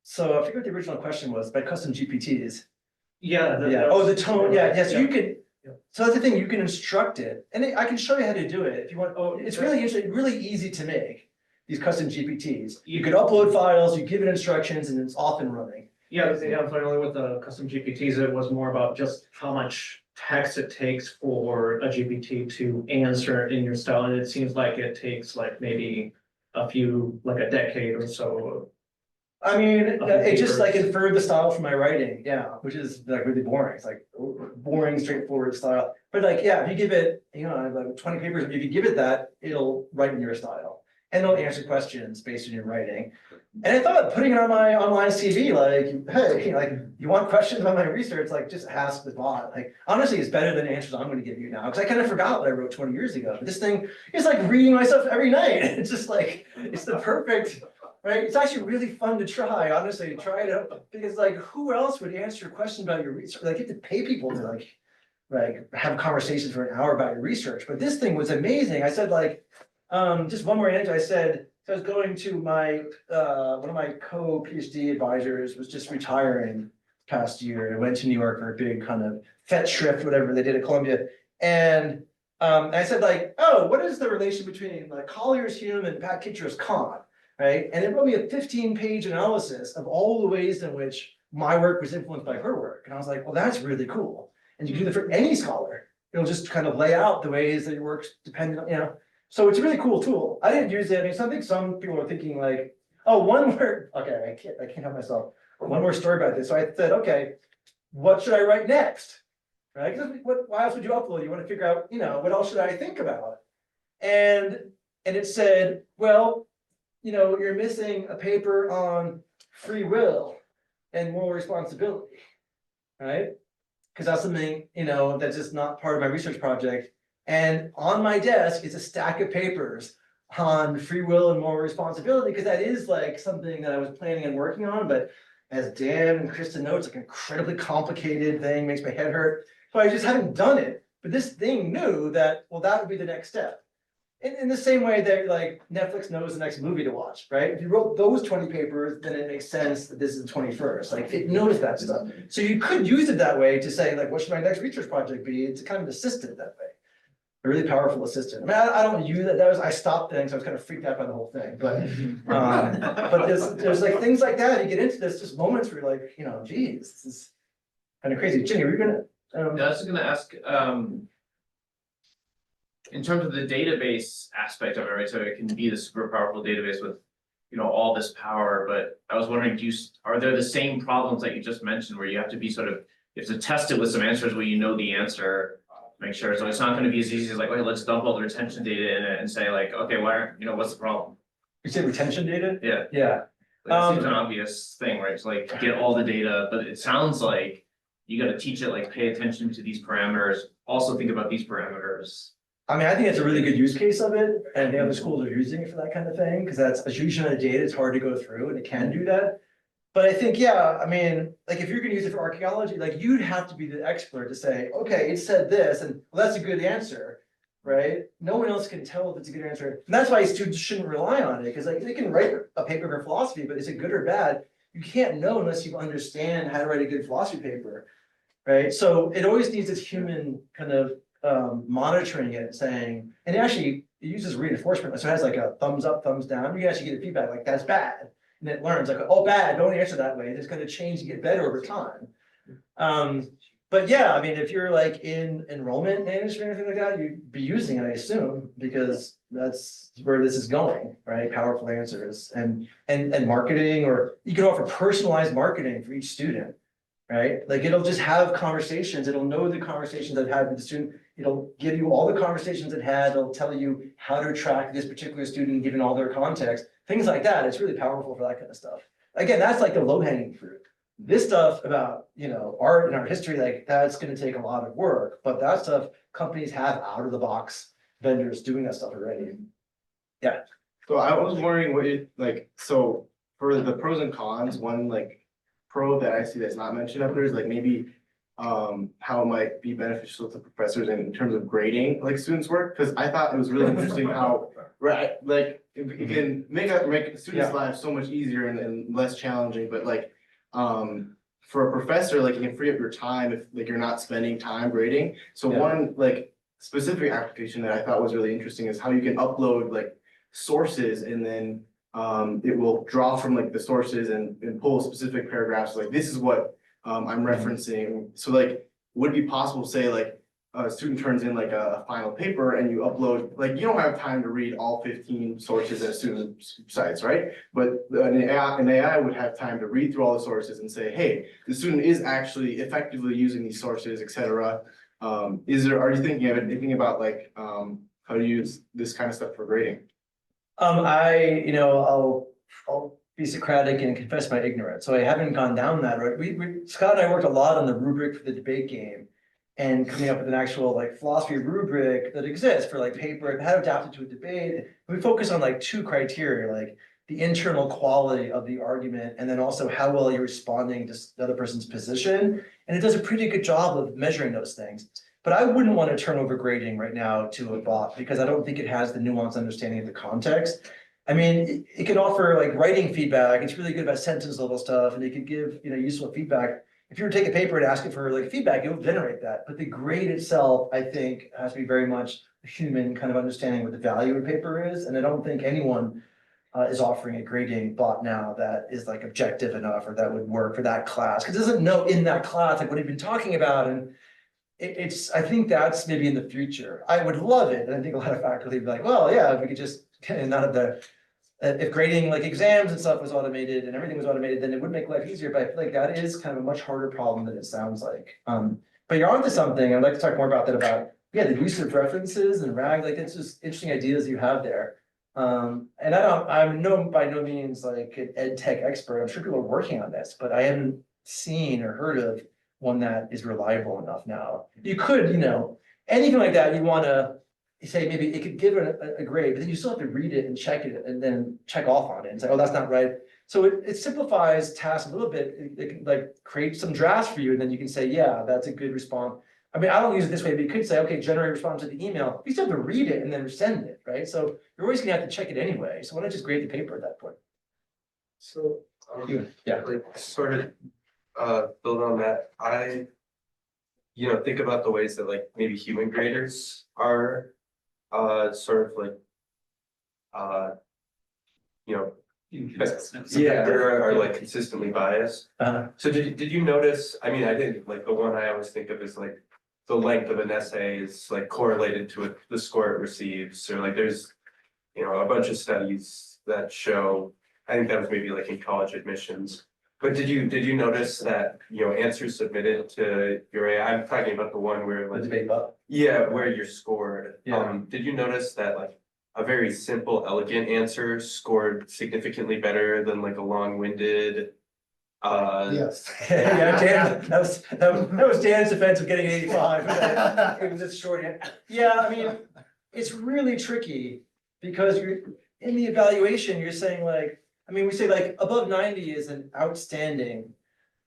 So I forget what the original question was, by custom GPTs.
Yeah.
Yeah, oh, the tone, yeah, yes,
Yeah.
you could,
Yeah.
so that's the thing, you can instruct it, and I can show you how to do it if you want. Oh, it's really interesting, really easy to make, these custom GPTs. You could upload files, you give it instructions, and it's off and running.
Yeah, I'm familiar with the custom GPTs. It was more about just how much text it takes for a GPT to answer in your style. And it seems like it takes like maybe a decade or so
I mean,
Of
it just like
papers.
inferred the style from my writing, yeah, which is like really boring. It's like boring, straightforward style. But like, yeah, if you give it, I have like 20 papers, if you give it that, it'll write in your style. And it'll answer questions based on your writing. And I thought putting it on my online CV, like, hey, like, you want questions about my research, like, just ask the bot. Like, honestly, it's better than the answers I'm gonna give you now, because I kind of forgot what I wrote 20 years ago. But this thing is like reading myself every night. It's just like, it's the perfect, right? It's actually really fun to try, honestly, try it out. Because like, who else would answer your question about your research? Like, you have to pay people to like have conversations for an hour about your research. But this thing was amazing. I said like, just one more anecdote. I said, so I was going to my, one of my co-PhD advisors was just retiring past year. I went to New York for a big kind of FET shrift, whatever they did at Columbia. And I said like, oh, what is the relation between like Collier's Hume and Pat Kitcher's Kant, right? And it wrote me a 15-page analysis of all the ways in which my work was influenced by her work. And I was like, well, that's really cool. And you can do that for any scholar. It'll just kind of lay out the ways that your work's dependent on, So it's a really cool tool. I didn't use it. I mean, I think some people are thinking like, oh, one word. Okay, I can't help myself. One more story about this. So I said, okay, what should I write next? Right? Because why else would you upload? You want to figure out, what else should I think about? And it said, well, you're missing a paper on free will and moral responsibility, right? Because that's something, that's just not part of my research project. And on my desk is a stack of papers on free will and moral responsibility, because that is like something that I was planning and working on, but as Dan and Kristen know, it's like an incredibly complicated thing, makes my head hurt. So I just haven't done it. But this thing knew that, well, that would be the next step. In the same way that like Netflix knows the next movie to watch, right? If you wrote those 20 papers, then it makes sense that this is the 21st. Like it knows that stuff. So you could use it that way to say, like, what should my next research project be? It's kind of an assistant that way. A really powerful assistant. I mean, I don't use that. I stopped things. I was kind of freaked out by the whole thing. But there's like things like that. You get into this, just moments where you're like, geez, this is kind of crazy. Ginny, were you gonna?
I was gonna ask, in terms of the database aspect of it, right? So it can be the super powerful database with, all this power. But I was wondering, are there the same problems that you just mentioned, where you have to be you have to test it with some answers where you know the answer. Make sure, so it's not gonna be as easy as like, okay, let's dump all the retention data in it and say like, okay, what's the problem?
You say retention data?
Yeah.
Yeah.
Like, it seems an obvious thing, right? It's like, get all the data, but it sounds like you gotta teach it, like, pay attention to these parameters, also think about these parameters.
I mean, I think it's a really good use case of it, and the other schools are using it for that kind of thing, because that's a huge amount of data, it's hard to go through, and it can do that. But I think, yeah, I mean, like if you're gonna use it for archaeology, like you'd have to be the expert to say, okay, it said this, and well, that's a good answer, right? No one else can tell if it's a good answer. And that's why students shouldn't rely on it, because like they can write a paper for philosophy, but is it good or bad? You can't know unless you understand how to write a good philosophy paper, right? So it always needs this human kind of monitoring it, saying, and it uses reinforcement, so it has like a thumbs up, thumbs down. You can actually get feedback like that's bad. And it learns like, oh, bad, don't answer that way. It's going to change and get better over time. But yeah, I mean, if you're like in enrollment management or anything like that, you'd be using it, I assume, because that's where this is going, right? Powerful answers and marketing, or you can offer personalized marketing for each student, right? Like it'll just have conversations. It'll know the conversations I've had with the student. It'll give you all the conversations it had. It'll tell you how to track this particular student given all their context. Things like that. It's really powerful for that kind of stuff. Again, that's like the low-hanging fruit. This stuff about, art and art history, like that's going to take a lot of work, but that stuff companies have out of the box vendors doing that stuff already. Yeah.
So I was wondering so for the pros and cons, one like pro that I see that's not mentioned up there is like maybe how it might be beneficial to professors in terms of grading like students' work, because I thought it was really interesting how, right, like it can make students' lives so much easier and less challenging, but like for a professor, like it can free up your time if like you're not spending time grading. So one like specific application that I thought was really interesting is how you can upload like sources, and then it will draw from like the sources and pull specific paragraphs, like this is what I'm referencing. So like, would it be possible to say like, a student turns in like a final paper and you upload, like, you don't have time to read all 15 sources that a student cites, right? But an AI would have time to read through all the sources and say, hey, the student is actually effectively using these sources, et cetera. Are you thinking about like, how to use this kind of stuff for grading?
I'll be Socratic and confess my ignorance. So I haven't gone down that road. Scott and I worked a lot on the rubric for the debate game and coming up with an actual like philosophy rubric that exists for like paper and how to adapt it to a debate. We focus on like two criteria, like the internal quality of the argument and then also how well you're responding to the other person's position. And it does a pretty good job of measuring those things. But I wouldn't want to turn over grading right now to a bot because I don't think it has the nuanced understanding of the context. I mean, it can offer like writing feedback. It's really good about sentence level stuff, and it could give useful feedback. If you were to take a paper and ask it for like feedback, it will generate that. But the grade itself, I think, has to be very much a human kind of understanding what the value of a paper is. And I don't think anyone is offering a grading bot now that is like objective enough or that would work for that class because it doesn't know in that class like what you've been talking about. And I think that's maybe in the future. I would love it, and I think a lot of faculty would be like, well, yeah, if we could just none of the. If grading like exams and stuff was automated and everything was automated, then it would make life easier, but I feel like that is kind of a much harder problem than it sounds like. But you're onto something. I'd like to talk more about that, about, yeah, the use of references and RAG, like it's just interesting ideas you have there. And I'm by no means like an ed tech expert. I'm sure people are working on this, but I haven't seen or heard of one that is reliable enough now. You could, anything like that, you wanna say maybe it could give it a grade, but then you still have to read it and check it and then check off on it and say, oh, that's not right. So it simplifies tasks a little bit. It can like create some drafts for you, and then you can say, yeah, that's a good response. I mean, I don't use it this way, but you could say, okay, generate response to the email. You still have to read it and then send it, right? So you're always gonna have to check it anyway. So why not just grade the paper at that point?
So,
Yeah.
like, sort of, build on that, I, think about the ways that like maybe human graders are, sort of like, are like consistently biased. So did you notice, I mean, I think like the one I always think of is like the length of an essay is like correlated to the score it receives, or like there's, a bunch of studies that show, I think that was maybe like in college admissions. But did you notice that, answers submitted to your AI, I'm talking about the one where like,
Debate bot.
yeah, where you're scored.
Yeah.
Did you notice that like a very simple, elegant answer scored significantly better than like a long-winded?
Yes.
Yeah, Dan, that was Dan's defense of getting 85. It was a short. Yeah, I mean, it's really tricky because you're in the evaluation, you're saying like, I mean, we say like above 90 is an outstanding,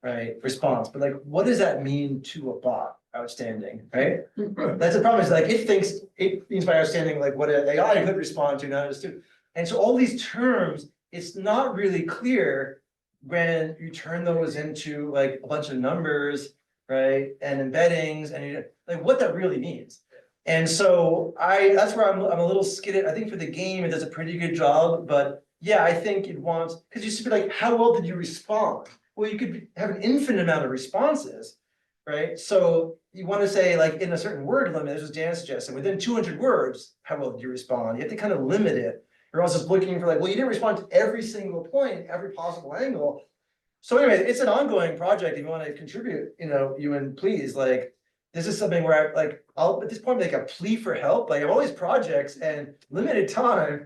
right, response, but like, what does that mean to a bot? Outstanding, right? That's the problem, is like, it means by outstanding, like what an AI could respond to, not a student. And so all these terms, it's not really clear when you turn those into like a bunch of numbers, right? And embeddings and like what that really means. And so that's where I'm a little skidded. I think for the game, it does a pretty good job, but yeah, I think it wants, because you should be like, how well did you respond? Well, you could have an infinite amount of responses, right? So you want to say like in a certain word limit, this was Dan suggested, within 200 words, how well did you respond? You have to kind of limit it. You're also looking for like, well, you didn't respond to every single point, every possible angle. So anyway, it's an ongoing project. If you want to contribute, Ewan, please, like, this is something where I'll at this point make a plea for help. Like I have all these projects and limited time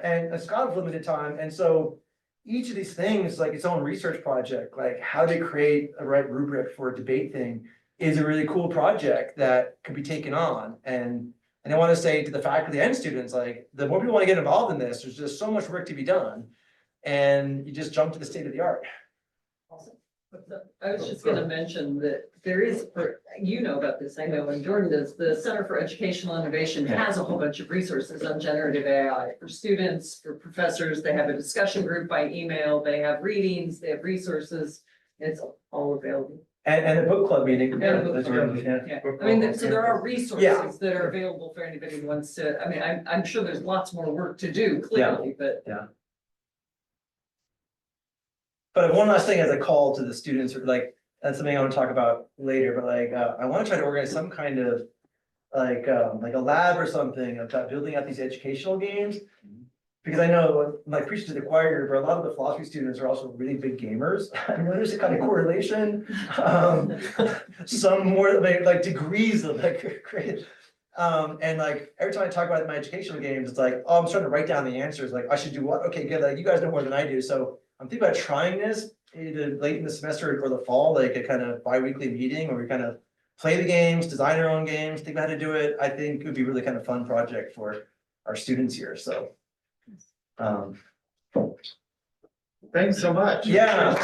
and Scott has limited time. And so each of these things, like its own research project, like how to create a right rubric for a debate thing is a really cool project that could be taken on. And I want to say to the faculty and students, like the more people want to get involved in this, there's just so much work to be done. And you just jump to the state of the art.
I was just gonna mention that there is, about this, I know, and Jordan does, the Center for Educational Innovation has a whole bunch of resources on generative AI for students, for professors. They have a discussion group by email, they have readings, they have resources. It's all available.
And a book club meeting.
Yeah, I mean, so there are resources that are available for anybody who wants to, I mean, I'm sure there's lots more work to do, clearly, but.
Yeah. But one last thing as a call to the students, like, that's something I want to talk about later, but like, I want to try to organize some kind of like a lab or something about building out these educational games. Because I know, like, preaching to the choir, but a lot of the philosophy students are also really big gamers. I mean, there's a kind of correlation. Some more like degrees of like creative. And like every time I talk about my educational games, it's like, oh, I'm trying to write down the answers. Like, I should do what? Okay, good. Like, you guys know more than I do. So I'm thinking about trying this either late in the semester or the fall, like a kind of bi-weekly meeting where we kind of play the games, design our own games, think about how to do it. I think it would be a really kind of fun project for our students here. So.
Thanks so much.
Yeah.